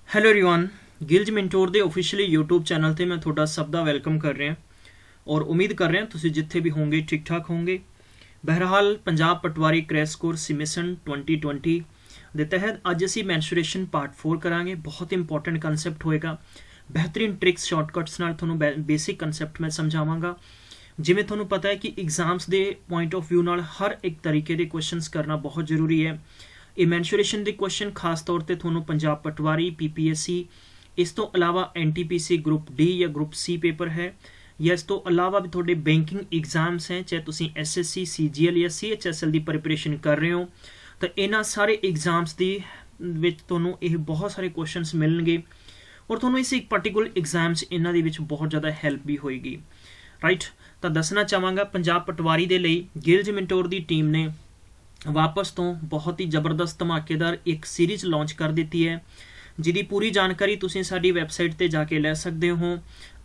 Hello everyone ਗਿਲਜ mentor ਦੇ officially YouTube channel ਤੇ ਮੈਂ ਤੁਹਾਡਾ ਸਭ ਦਾ ਵੈਲਕਮ ਕਰ ਰਿਹਾ ਔਰ ਉਮੀਦ ਕਰ ਰਿਹਾ ਤੁਸੀਂ ਜਿੱਥੇ ਵੀ ਹੋਵੋਗੇ ਠੀਕ ਠਾਕ ਹੋਵੋਗੇ। ਬਹਰਹਾਲ ਪੰਜਾਬ ਪਟਵਾਰੀ ਕ੍ਰੈਸ਼ ਕੋਰਸ ਸਿਮਿਸ਼ਨ 2020 ਦੇ ਤਹਿਤ ਅੱਜ ਅਸੀਂ ਮੈਂਸੂਰੇਸ਼ਨ ਪਾਰਟ 4 ਕਰਾਂਗੇ। ਬਹੁਤ ਇੰਪੋਰਟੈਂਟ ਕਨਸੈਪਟ ਹੋਏਗਾ। ਬਿਹਤਰੀਨ ਟ੍ਰਿਕਸ ਸ਼ਾਰਟਕਟਸ ਨਾਲ ਤੁਹਾਨੂੰ ਬੇਸਿਕ ਕਨਸੈਪਟ ਮੈਂ ਸਮਝਾਵਾਂਗਾ। ਜਿਵੇਂ ਤੁਹਾਨੂੰ ਪਤਾ ਹੈ ਕਿ ਐਗਜ਼ਾਮਸ ਦੇ ਪੁਆਇੰਟ ਆਫ ਵਿਊ ਨਾਲ ਹਰ ਇੱਕ ਤਰੀਕੇ ਦੇ ਕੁਐਸਚਨਸ ਕਰਨਾ ਬਹੁਤ ਜ਼ਰੂਰੀ ਹੈ। ਇਹ ਮੈਂਸੂਰੇਸ਼ਨ ਦੇ ਕੁਐਸਚਨ ਖਾਸ ਤੌਰ ਤੇ ਤੁਹਾਨੂੰ ਪੰਜਾਬ ਪਟਵਾਰੀ PPSC, ਇਸ ਤੋਂ ਇਲਾਵਾ NTPC ਗਰੁੱਪ D ਜਾਂ ਗਰੁੱਪ C ਪੇਪਰ ਹੈ, ਜਾਂ ਇਸ ਤੋਂ ਇਲਾਵਾ ਵੀ ਤੁਹਾਡੇ ਬੈਂਕਿੰਗ ਐਗਜ਼ਾਮਸ ਹੈ, ਚਾਹੇ ਤੁਸੀਂ SSC CGL ਜਾਂ CHSL ਦੀ ਪ੍ਰਿਪਰੇਸ਼ਨ ਕਰ ਰਹੇ ਹੋ ਤਾਂ ਇਹਨਾਂ ਸਾਰੇ ਐਗਜ਼ਾਮਸ ਦੀ ਵਿੱਚ ਤੁਹਾਨੂੰ ਇਹ ਬਹੁਤ ਸਾਰੇ ਕੁਐਸਚਨਸ ਮਿਲਣਗੇ ਔਰ ਤੁਹਾਨੂੰ ਇਸ ਇੱਕ ਪਾਰਟੀਕੂਲਰ ਐਗਜ਼ਾਮਸ ਇਹਨਾਂ ਦੇ ਵਿੱਚ ਬਹੁਤ ਜ਼ਿਆਦਾ ਹੈਲਪ ਵੀ ਹੋਏਗੀ। ਰਾਈਟ, ਤਾਂ ਦੱਸਣਾ ਚਾਹਾਂਗਾ ਪੰਜਾਬ ਪਟਵਾਰੀ ਦੇ ਲਈ ਗਿਲਜ ਮੈਂਟੋਰ ਦੀ ਟੀਮ ਨੇ ਵਾਪਸ ਤੋਂ ਬਹੁਤ ਹੀ ਜ਼ਬਰਦਸਤ ਧਮਾਕੇਦਾਰ ਇੱਕ ਸੀਰੀਜ਼ ਲਾਂਚ ਕਰ ਦਿੱਤੀ ਹੈ, ਜਿਹਦੀ ਪੂਰੀ ਜਾਣਕਾਰੀ ਤੁਸੀਂ ਸਾਡੀ ਵੈਬਸਾਈਟ ਤੇ ਜਾ ਕੇ ਲੈ ਸਕਦੇ ਹੋ।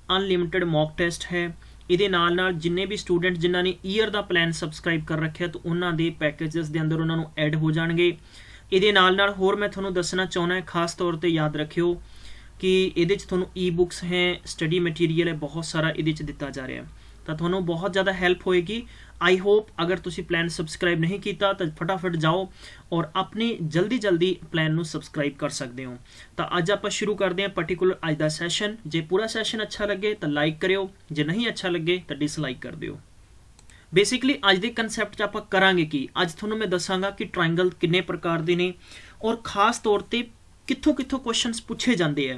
ਅਨਲਿਮਿਟਿਡ ਮੌਕ ਟੈਸਟ ਹੈ। ਇਹਦੇ ਨਾਲ ਨਾਲ ਜਿੰਨੇ ਵੀ ਸਟੂਡੈਂਟ ਜਿਨ੍ਹਾਂ ਨੇ ਈਅਰ ਦਾ ਪਲਾਨ ਸਬਸਕ੍ਰਾਈਬ ਕਰ ਰੱਖਿਆ ਤਾਂ ਉਹਨਾਂ ਦੇ ਪੈਕੇਜਸ ਦੇ ਅੰਦਰ ਉਹਨਾਂ ਨੂੰ ਐਡ ਹੋ ਜਾਣਗੇ। ਇਹਦੇ ਨਾਲ ਨਾਲ ਹੋਰ ਮੈਂ ਤੁਹਾਨੂੰ ਦੱਸਣਾ ਚਾਹੁੰਦਾ ਖਾਸ ਤੌਰ ਤੇ ਯਾਦ ਰੱਖਿਓ ਕਿ ਇਹਦੇ 'ਚ ਤੁਹਾਨੂੰ ਈ-ਬੁੱਕਸ ਹੈ, ਸਟੱਡੀ ਮਟੀਰੀਅਲ ਹੈ, ਬਹੁਤ ਸਾਰਾ ਇਹਦੇ 'ਚ ਦਿੱਤਾ ਜਾ ਰਿਹਾ ਤਾਂ ਤੁਹਾਨੂੰ ਬਹੁਤ ਜ਼ਿਆਦਾ ਹੈਲਪ ਹੋਏਗੀ। आई होप अगर तुसी प्लान सबसक्राइब नहीं किया तो फटाफट जाओ और अपनी जल्दी प्लान नू सबसक्राइब कर सकते हो। तो अज आप शुरू करते हैं पर्टिकुलर अज का सैशन। जे पूरा सैशन अच्छा लगे तो लाइक करियो, जे नहीं अच्छा लगे तो डिसलाइक कर दियो। बेसिकली अज के कंसैप्ट आप करांगे कि अज तुहानूं मैं दसांगा कि ट्रायंगल किन्ने प्रकार के ने और खास तौर पर कित्थों कित्थों क्वेश्चनस पूछे जाते हैं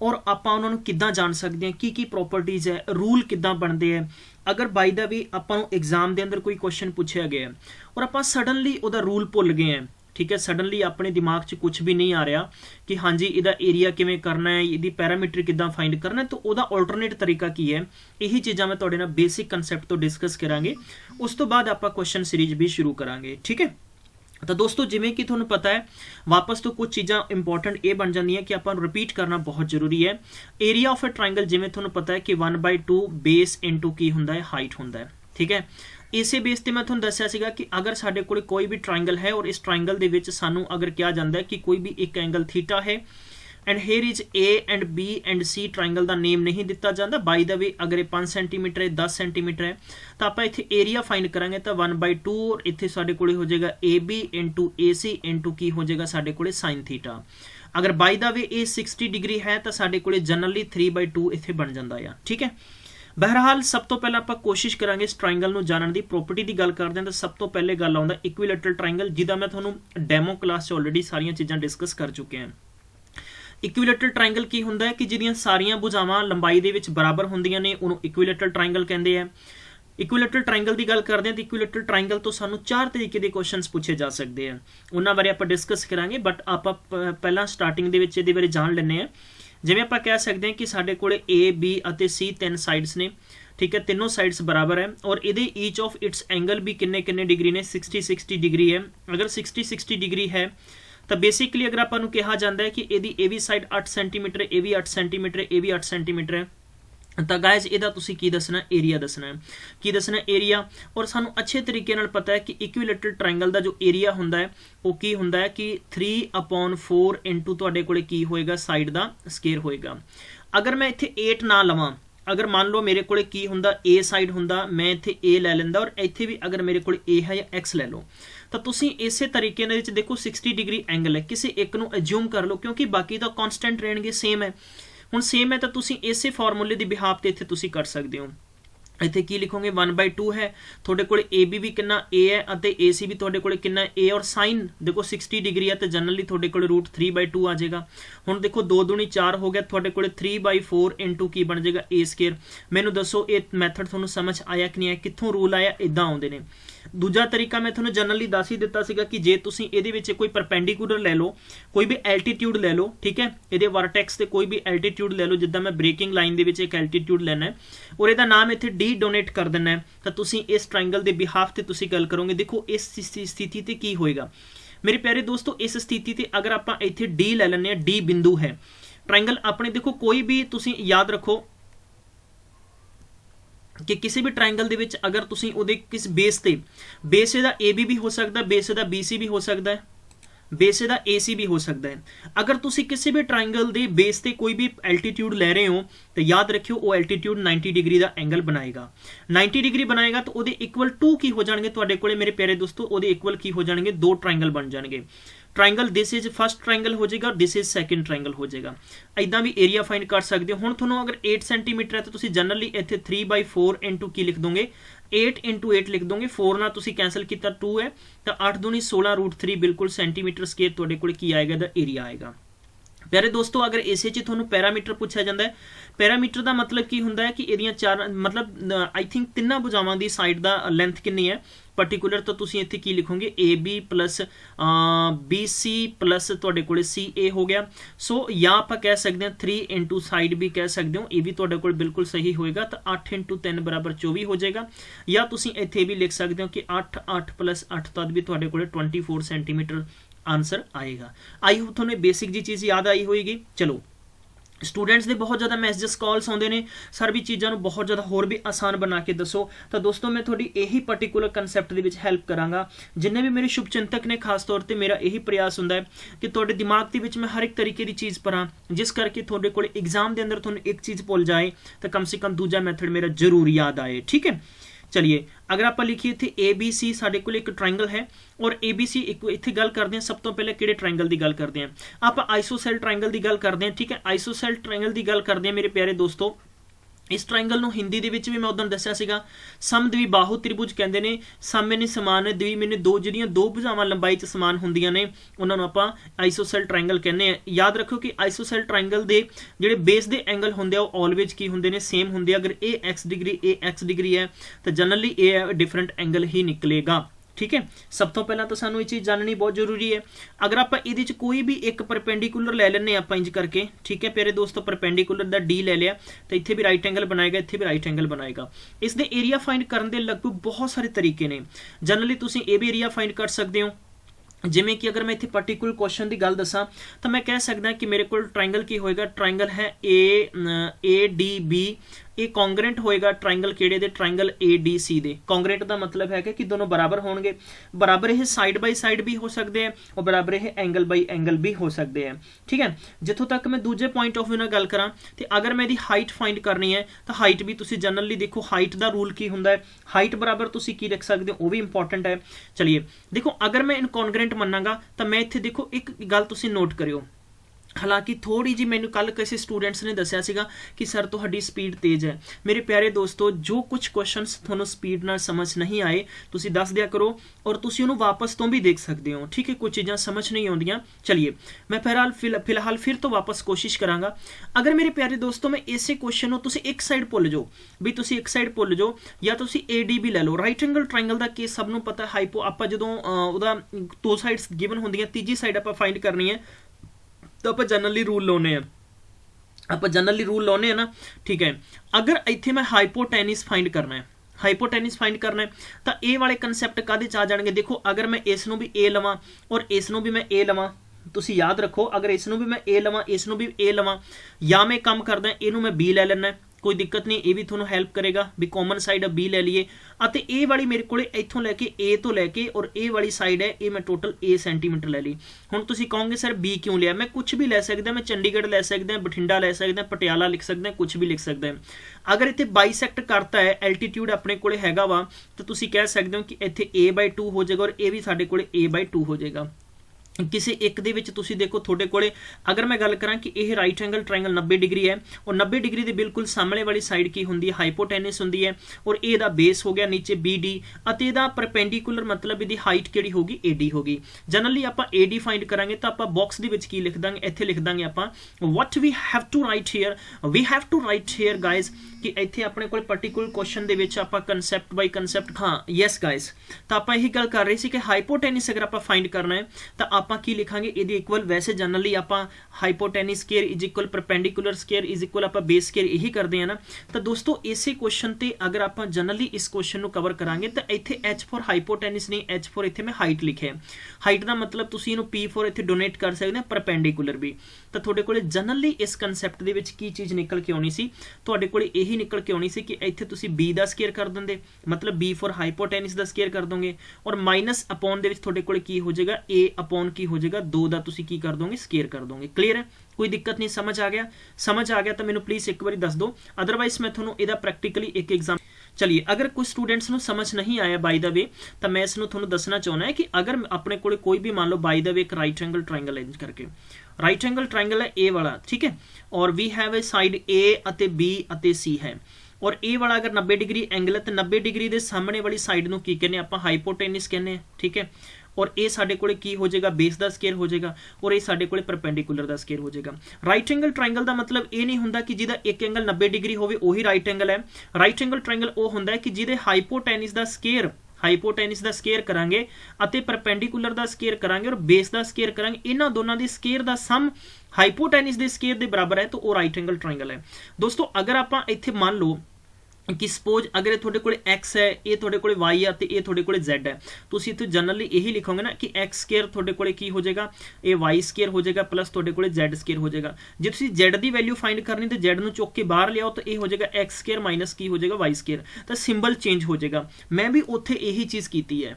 और आप उन्होंने किद्दां जान सकते हैं, की प्रॉपर्टीज़ है, रूल किद्दां बनते हैं। अगर बाई द वे आपां एग्जाम के अंदर कोई क्वेश्चन पूछा गया और आप सडनली उहदा रूल भुल गए हैं, ठीक है, सडनली अपने दिमाग च कुछ भी नहीं आ रहा कि हाँ जी इहदा एरिया किवें करना है, इहदी पैरामीटर किद्दां फाइंड करना है, तो उहदा अल्टरनेट तरीका की है। यही चीज़ां मैं तुहाडे नाल बेसिक कंसैप्ट तो डिस्कस करांगे। उस तो बाद आपां क्वेश्चन सीरीज भी शुरू करांगे, ठीक है। तो दोस्तों जिमें कि तुहानूं पता है वापस तो कुछ चीज़ां इंपॉर्टेंट ये बन जांदियां कि आपां रिपीट करना बहुत जरूरी है। एरिया ऑफ ए ट्रायंगल जिमें तुहानूं पता है कि 1/2 बेस इंटू की हुंदा है हाइट हुंदा है, ठीक है। इसे बेस ते मैं तुहानूं दस्सिया सीगा कि अगर साडे कोल कोई भी ट्रायंगल है और इस ट्रायंगल दे विच सानूं अगर कहा जाता है कि कोई भी एक एंगल थीटा है and here is A and B and C triangle का नेम नहीं दिता जाता। बाई द वे अगर ये 5 सेंटीमीटर है 10 सेंटीमीटर है तो आप इत्थे एरिया फाइंड करांगे तो 1/2 और इत्थे साडे कोले हो जाएगा AB इंटू AC इंटू की हो जाएगा साडे कोले साइन थीटा। अगर बाई द वे ये 60 डिग्री है तो साडे कोले जनरली 3/2 इत्थे बन जाता है, ठीक है। बहरहाल सब तो पहले आप कोशिश करांगे इस ट्रायंगल नूं जानन दी। प्रॉपर्टी की गल करते हैं तो सब तो पहले गल आउंदा इक्विलैटरल ट्रायंगल, जिहदा मैं तुहानूं डैमो क्लास च ऑलरेडी सारियां चीज़ां डिस्कस कर चुके हैं। इक्विलैटरल ट्रायंगल की हुंदा है कि जिहदियां सारियां भुजावां लंबाई दे विच बराबर हुंदियां ने उहनूं इक्विलैटरल ट्रायंगल कहंदे हैं। इक्विलैटरल ट्रायंगल की गल करते हैं तो इक्विलैटरल ट्रायंगल तो सानूं 4 तरीके के क्वेश्चनस पूछे जा सकते हैं, उन्हां बारे आपां डिस्कस करांगे। बट आपां पहलां स्टार्टिंग दे विच इहदे बारे जाण लैंदे हैं। जिवें आपां कह सकते हैं कि साडे कोले A B अते C 3 साइड्स ने, ठीक है, तीनों साइड्स बराबर है और इहदे ईच ऑफ इट्स एंगल भी किन्ने किन्ने डिग्री ने 60 डिग्री है। अगर 60 डिग्री है तो बेसिकली अगर आपको कहा जाता है कि यदि ए भी साइड 8 सेंटीमीटर है, ए भी 8 सेंटीमीटर है, ए भी 8 सेंटीमीटर है तो गाइज इहदा तुसीं की दसना, एरिया दसना है। की दसना एरिया, और सानू अच्छे तरीके नाल पता है कि इक्विलैटरल ट्रायंगल का जो एरिया हुंदा है वो की हुंदा है कि 3/4 इंटू तुहाडे कोले की होएगा साइड का स्केयर होएगा। अगर मैं इत्थे 8 ना लवां, अगर मान लो मेरे को की हुंदा A साइड हुंदा, मैं इत्थे A लै लैंदा और इत्थे भी अगर मेरे को A है या X लै लो तो तुसीं इसे तरीके नाल देखो 60 डिग्री एंगल है, किसी एक नूं एज्यूम कर लो क्योंकि बाकी तो कॉन्सटेंट रहणगे, सेम है। हुण सेम है तो तुसीं इसे फॉर्मूले की बिहाफ ते इत्थे तुसीं कर सकते हो। इत्थे की लिखोगे 1/2 है, थोड़े कोले AB भी कितना A है अते AC भी थोड़े कोले कितना A, और साइन देखो 60 डिग्री है तो जनरली थोड़े कोले √3/2 आ जाएगा। हुण देखो 2 दूनी 4 हो गया, थोड़े कोले 3/4 इंटू की बन जाएगा A स्केयर। मैनू दसो ये मैथड तुहानूं समझ आया कि नहीं आया, कित्थों रूल आया, इदां आउंदे ने। दूजा तरीका मैं तुहानूं जनरली दस ही दिता सीगा कि जे तुसीं इहदे विच कोई परपेंडिकुलर लै लो, कोई भी एल्टीट्यूड लै लो, ठीक है, इहदे वर्टेक्स ते कोई भी एल्टीट्यूड लै लो, जिद्दां मैं ब्रेकिंग लाइन दे विच एक एल्टीट्यूड लैना है और इहदा नाम इत्थे D डोनेट कर देना है तो तुसीं इस ट्रायंगल के बिहाफ ते तुसीं गल करोगे। देखो इस स्थिति ते की होएगा मेरे प्यारे दोस्तों, इस स्थिति ते अगर आपां इत्थे D लै लैंदे आ, D बिंदु है ट्रायंगल अपने, देखो कोई भी तुसीं याद रखो कि किसी भी ट्रायंगल दे विच अगर तुसीं उहदे किस बेस ते, बेस इहदा AB भी हो सकदा, बेस इहदा BC भी हो सकदा है, बेस ਇਹਦਾ AC भी हो सकता है। अगर तुसी किसी भी ट्राइंगल ਦੇ बेस ਤੇ कोई भी एल्टीट्यूड ले रहे हो तो याद रखियो वो एल्टीट्यूड 90 डिग्री ਦਾ एंगल बनाएगा। 90 डिग्री बनाएगा तो ਉਹਦੇ इक्वल टू की हो जाएंगे ਤੁਹਾਡੇ ਕੋਲੇ मेरे प्यारे दोस्तों, ਉਹਦੇ इक्वल की हो जाएंगे, दो ट्राइंगल बन जाएंगे। Triangle this is first triangle हो जाएगा और दिस इज सैकेंड ट्राइंगल हो जाएगा। इदा भी एरिया फाइंड कर सकते हो। हुण तुहानूं अगर 8 सेंटीमीटर है तो तुसी जनरली इत्थे 3/4 इंटू की लिख दोगे, 8 इंटू 8 लिख दोगे, 4 ना तुसी कैंसल किया 2 है तो 8 दूनी 16√3 बिल्कुल सेंटीमीटर स्केयर तुहाडे कोल की आएगा, दा एरिया आएगा। प्यारे दोस्तों अगर इसे च तुहानूं पैरामीटर पूछा जाता है, पैरामीटर का मतलब की हुंदा है कि इहदियां चार मतलब आई थिंक तिन्नां भुजावां दी साइड दा लेंथ कितनी है पर्टिकुलर, तो तुसीं इत्थे की लिखोगे AB प्लस BC प्लस तुहाडे कोले CA हो गया। सो या आपां कह सकते हैं 3 इंटू साइड भी कह सकते हो, ये भी तुहाडे कोल बिल्कुल सही होएगा, तो 8 इंटू 3 बराबर 24 हो जाएगा। या तुसीं इत्थे भी लिख सकते हो कि 8 प्लस 8 तद भी तुहाडे कोले 24 सेंटीमीटर आंसर आएगा। आई होप तुहानूं बेसिक जी चीज़ याद आई होएगी। चलो स्टूडेंट्स ਦੇ बहुत ज़्यादा मैसेजेस कॉल्स आते हैं, सर भी चीज़ों को बहुत ज़्यादा होर भी आसान बना के दसो। तो दोस्तों मैं थोड़ी यही पर्टिकुलर कंसैप्ट के हेल्प करांगा। जिन्हें भी मेरे शुभचिंतक ने खास तौर पर मेरा यही प्रयास होंदा है कि तुहाडे दिमाग के मैं हर एक तरीके की चीज़ पढ़ा, जिस करके तुहाडे कोल एग्जाम के अंदर तुहानूं एक चीज़ भुल जाए तो कम से कम दूजा मैथड मेरा जरूर याद आए। ठीक है, चलिए अगर आप लिखिए इत्थे ABC साडे कोल एक ट्राइंगल है और ABC एक इत्थे गल करते हैं। सब तो पहले किहड़े ट्राइंगल की गल करते हैं, आप आइसोसेल ट्राइंगल की गल करते हैं। ठीक है, आइसोसेल ट्राइंगल की गल करते हैं मेरे प्यारे दोस्तों। इस ट्राइंगल नूं हिंदी दे विच भी मैं उदण दस्सिया सीगा, समद्विबाहु त्रिभुज कहंदे ने। सामे ने समान है, द्वि ने दो जिहड़ियां दो भुजावां लंबाई च समान हुंदियां ने, उन्हां नूं आपां आइसोसेल ट्राइंगल कहने आ। याद रखो कि आइसोसेल ट्राइंगल दे जिहड़े बेस दे एंगल हुंदे आ ओह ऑलवेज की हुंदे ने, सेम हुंदे। अगर ए एक्स डिग्री है तो जनरली ए डिफरेंट एंगल ही निकलेगा। ठीक है, सब तो पहला तो सानू ये चीज़ जाननी बहुत जरूरी है। अगर आप ये कोई भी एक परपेंडिकुलर ले लें आप इंज करके, ठीक है प्यारे दोस्तों, परपेंडिकुलर का D ले लिया तो इत्थे भी राइट एंगल बनाएगा, इत्थे भी राइट एंगल बनाएगा। इस दे एरिया फाइंड करने के लगभग बहुत सारे तरीके ने। जनरली तुसीं ये भी एरिया फाइंड कर सकते हो, जिमें कि अगर मैं इत्थे पर्टिकुलर क्वेश्चन की गल दसां तो मैं कह सकदा कि मेरे को ट्राइंगल की होएगा, ट्राइंगल है ADB, ये कॉन्ग्रेंट होएगा ट्राइंगल केड़े दे, ट्राइंगल ADC दे। कॉन्ग्रेंट का मतलब है कि दोनों बराबर होंगे, बराबर ये साइड बाई साइड भी हो सकते हैं और बराबर ये एंगल बाई एंगल भी हो सकते हैं। ठीक है, जिथों तक मैं दूजे पॉइंट ऑफ व्यू नाल गल करां तो अगर मैं इहदी हाइट फाइंड करनी है तो हाइट भी तुसीं जनरली देखो हाइट का रूल की हुंदा है, हाइट बराबर तुसीं की रख सकते हो, वो भी इंपॉर्टेंट है। चलिए देखो अगर मैं इनकॉन्ग्रेंट मनांगा तो मैं इत्थे देखो एक गल तुसीं नोट करियो, हालांकि थोड़ी जी मैंने कल किसी स्टूडेंट्स ने दसिया सीगा कि सर तुहाडी स्पीड तेज़ है। मेरे प्यारे दोस्तों जो कुछ क्वेश्चनस तुहानूं स्पीड नाल समझ नहीं आए तुसीं दस दिया करो और तुसीं उहनूं वापस तो भी देख सकते हो। ठीक है, कुछ चीज़ां समझ नहीं आउंदियां। चलिए मैं फिलहाल फिर तो वापस कोशिश करांगा। अगर मेरे प्यारे दोस्तों मैं इसे क्वेश्चन हो तुसीं एक साइड भुल जाओ, भी तुसीं एक साइड भुल जाओ, या तुसीं ADB ले लो। राइट एंगल ट्राइंगल का केस सब नूं पता, हाइपो आपां जदों उहदा दो साइड्स गिवन हुंदियां, तीजी साइड आपां फाइंड करनी है तो आप जनरली रूल लाने हैं ना। ठीक है, अगर इत्थे मैं हाइपोटेनिस फाइंड करना है, हाइपोटेनिस फाइंड करना है तो ए वाले कंसैप्ट काहदे च आ जाणगे। देखो अगर मैं इस नूं भी A लवां और इस नूं भी मैं A लवां, तुसीं याद रखो अगर इस नूं भी मैं A लवां इस नूं भी A लवां, या मैं काम करदा इहनूं मैं B ले लैना, कोई दिक्कत नहीं, ये भी थोड़ा हेल्प करेगा भी कॉमन साइड B ले लीए। ਅਤੇ ਇਹ ਵਾਲੀ ਮੇਰੇ ਕੋਲੇ ਇੱਥੋਂ ਲੈ ਕੇ A ਤੋਂ ਲੈ ਕੇ ਔਰ ਇਹ ਵਾਲੀ ਸਾਈਡ ਹੈ ਇਹ ਮੈਂ ਟੋਟਲ A ਸੈਂਟੀਮੀਟਰ ਲੈ ਲਈ। ਹੁਣ ਤੁਸੀਂ ਕਹੋਗੇ ਸਰ B ਕਿਉਂ ਲਿਆ, ਮੈਂ ਕੁਝ ਵੀ ਲੈ ਸਕਦਾ, ਮੈਂ ਚੰਡੀਗੜ੍ਹ ਲੈ ਸਕਦਾ, ਬਠਿੰਡਾ ਲੈ ਸਕਦਾ, ਪਟਿਆਲਾ ਲਿਖ ਸਕਦਾ, ਕੁਝ ਵੀ ਲਿਖ ਸਕਦਾ। ਅਗਰ ਇੱਥੇ ਬਾਈਸੈਕਟ ਕਰਤਾ ਹੈ ਐਲਟੀਟਿਊਡ ਆਪਣੇ ਕੋਲੇ ਹੈਗਾ ਵਾ ਤਾਂ ਤੁਸੀਂ ਕਹਿ ਸਕਦੇ ਹੋ ਕਿ ਇੱਥੇ A/2 ਹੋ ਜਾਏਗਾ ਔਰ ਇਹ ਵੀ ਸਾਡੇ ਕੋਲੇ A/2 ਹੋ ਜਾਏਗਾ। किसी एक दे विच तुसी देखो थोड़े कोले अगर मैं गल करां कि यह राइट एंगल ट्राइंगल 90 डिग्री है और 90 डिग्री के बिल्कुल सामने वाली साइड की होंगी हाइपोटेनिस होंगी है और ਇਹਦਾ बेस हो गया नीचे BD ਅਤੇ ਇਹਦਾ परपेंडिकुलर मतलब ਇਹਦੀ हाइट ਕਿਹੜੀ होगी AD होगी। जनरली ਆਪਾਂ AD फाइंड करांगे तो ਆਪਾਂ बॉक्स ਦੇ ਵਿੱਚ ਕੀ ਲਿਖ ਦਾਂਗੇ, ਇੱਥੇ ਲਿਖ ਦਾਂਗੇ ਆਪਾਂ what we have to write here guys कि ਇੱਥੇ ਆਪਣੇ ਕੋਲ ਪਾਰਟਿਕੂਲਰ ਕੁਐਸਚਨ ਦੇ ਵਿੱਚ ਆਪਾਂ ਕਨਸੈਪਟ ਬਾਈ ਕਨਸੈਪਟ ਹਾਂ ਯੈਸ ਗਾਇਸ ਤਾਂ ਆਪਾਂ ਇਹੀ ਗੱਲ ਕਰ ਰਹੇ ਸੀ ਕਿ ਹਾਈਪੋਟੈਨਸ ਅਗਰ ਆਪਾਂ फाइंड करना है ਤਾਂ ਆਪਾਂ ਕੀ ਲਿਖਾਂਗੇ ਇਹਦੀ ਇਕੁਅਲ। ਵੈਸੇ ਜਨਰਲੀ ਆਪਾਂ hypotenuse square is equal perpendicular square is equal ਆਪਾਂ ਬੇਸ ਸਕੁਅਰ ਇਹੀ ਕਰਦੇ ਆ ਨਾ। ਤਾਂ ਦੋਸਤੋ ਇਸੇ ਕੁਐਸਚਨ ਤੇ ਅਗਰ ਆਪਾਂ ਜਨਰਲੀ ਇਸ ਕੁਐਸਚਨ ਨੂੰ ਕਵਰ ਕਰਾਂਗੇ ਤਾਂ ਇੱਥੇ H ਫॉर ਹਾਈਪੋਟੈਨਸ ਨਹੀਂ, H ਫॉर ਇੱਥੇ ਮੈਂ ਹਾਈਟ ਲਿਖਿਆ। ਹਾਈਟ ਦਾ ਮਤਲਬ ਤੁਸੀਂ ਇਹਨੂੰ P ਫॉर ਇੱਥੇ ਡੋਨੇਟ ਕਰ ਸਕਦੇ ਆ, परपेंडिकुलर ਵੀ। ਤਾਂ ਤੁਹਾਡੇ ਕੋਲੇ ਜਨਰਲੀ ਇਸ ਕਨਸੈਪਟ ਦੇ ਵਿੱਚ ਕੀ ਚੀਜ਼ ਨਿਕਲ ਕੇ ਆਉਣੀ ਸੀ, ਤੁਹਾਡੇ ਕੋਲੇ ਇਹੀ ਨਿਕਲ ਕੇ ਆਉਣੀ ਸੀ ਕਿ ਇੱਥੇ ਤੁਸੀਂ B ਦਾ ਸਕੁਅਰ ਕਰ ਦਿੰਦੇ, मतलब B for hypotenuse the square ਕਰ ਦੋਗੇ ਔਰ ਮਾਈਨਸ ਅਪੋਨ ਦੇ ਵਿੱਚ ਤੁਹਾਡੇ ਕੋਲੇ ਕੀ ਹੋ ਜਾਏਗਾ A ਅਪੋਨ की हो जाएगा 2 ਦਾ ਤੁਸੀਂ ਕੀ ਕਰ ਦੋਗੇ ਸਕੇਅਰ ਕਰ ਦੋਗੇ। ਕਲੀਅਰ ਹੈ, ਕੋਈ ਦਿੱਕਤ ਨਹੀਂ, ਸਮਝ ਆ ਗਿਆ ਤਾਂ ਮੈਨੂੰ ਪਲੀਜ਼ ਇੱਕ ਵਾਰੀ ਦੱਸ ਦਿਓ, ਅਦਰਵਾइज मैं ਤੁਹਾਨੂੰ ਇਹਦਾ ਪ੍ਰੈਕਟੀਕਲੀ ਇੱਕ एग्जाम। चलिए अगर कुछ स्टूडेंट्स ਨੂੰ समझ नहीं आया बाय द वे ਤਾਂ मैं इसਨੂੰ ਤੁਹਾਨੂੰ ਦੱਸਣਾ ਚਾਹੁੰਦਾ है कि अगर ਆਪਣੇ ਕੋਲੇ ਕੋਈ भी मान लो बाय द वे एक राइट एंगल ट्रायंगल इंज करके राइट एंगल ट्रायंगल है ए वाला, ठीक है, और वी हैव ए साइड ए ਅਤੇ B ਅਤੇ C है, और ए वाला अगर 90 डिग्री एंगल है तो 90 डिग्री के सामने वाली साइड ਨੂੰ ਕੀ ਕਹਿੰਦੇ ਆਪਾਂ हाइपोटेनस ਕਹਿੰਦੇ ਆ, ठीक है, और ये साडे कोले की हो जाएगा बेस का स्केयर हो जाएगा, और ये साडे कोले परपेंडिकुलर का स्केयर हो जाएगा। राइट एंगल ट्रायंगल का मतलब ये नहीं होंदा कि जिहदा एक एंगल 90 डिग्री होवे वही राइट एंगल है। राइट एंगल ट्रायंगल वो होंदा है कि जिहदे हाइपोटेनस का स्केयर करांगे अते परपेंडिकुलर का स्केयर करांगे और बेस का स्केयर करांगे, इन्हां दोनों की स्केयर का सम हाइपोटेनस के स्केयर के बराबर है, तो वो राइट एंगल ट्रायंगल है। दोस्तों अगर आप इत्थे मान लो कि सपोज अगर ये थोड़े कोले x है, ये थोड़े कोले y है, तो ये थोड़े कोले z है, तो तुसीं इत्थे जनरली यही लिखोगे ना कि x स्केयर थोड़े कोले की हो जाएगा, ये y स्केयर हो जाएगा प्लस थोड़े कोले z स्केयर हो जाएगा। जे तुसीं z की वैल्यू फाइंड करनी तो z नूं चुक के बाहर लियाओ, तो ये हो जाएगा x स्केयर माइनस की हो जाएगा y स्केयर, तो सिंबल चेंज हो जाएगा। मैं भी उत्थे यही चीज़ की है।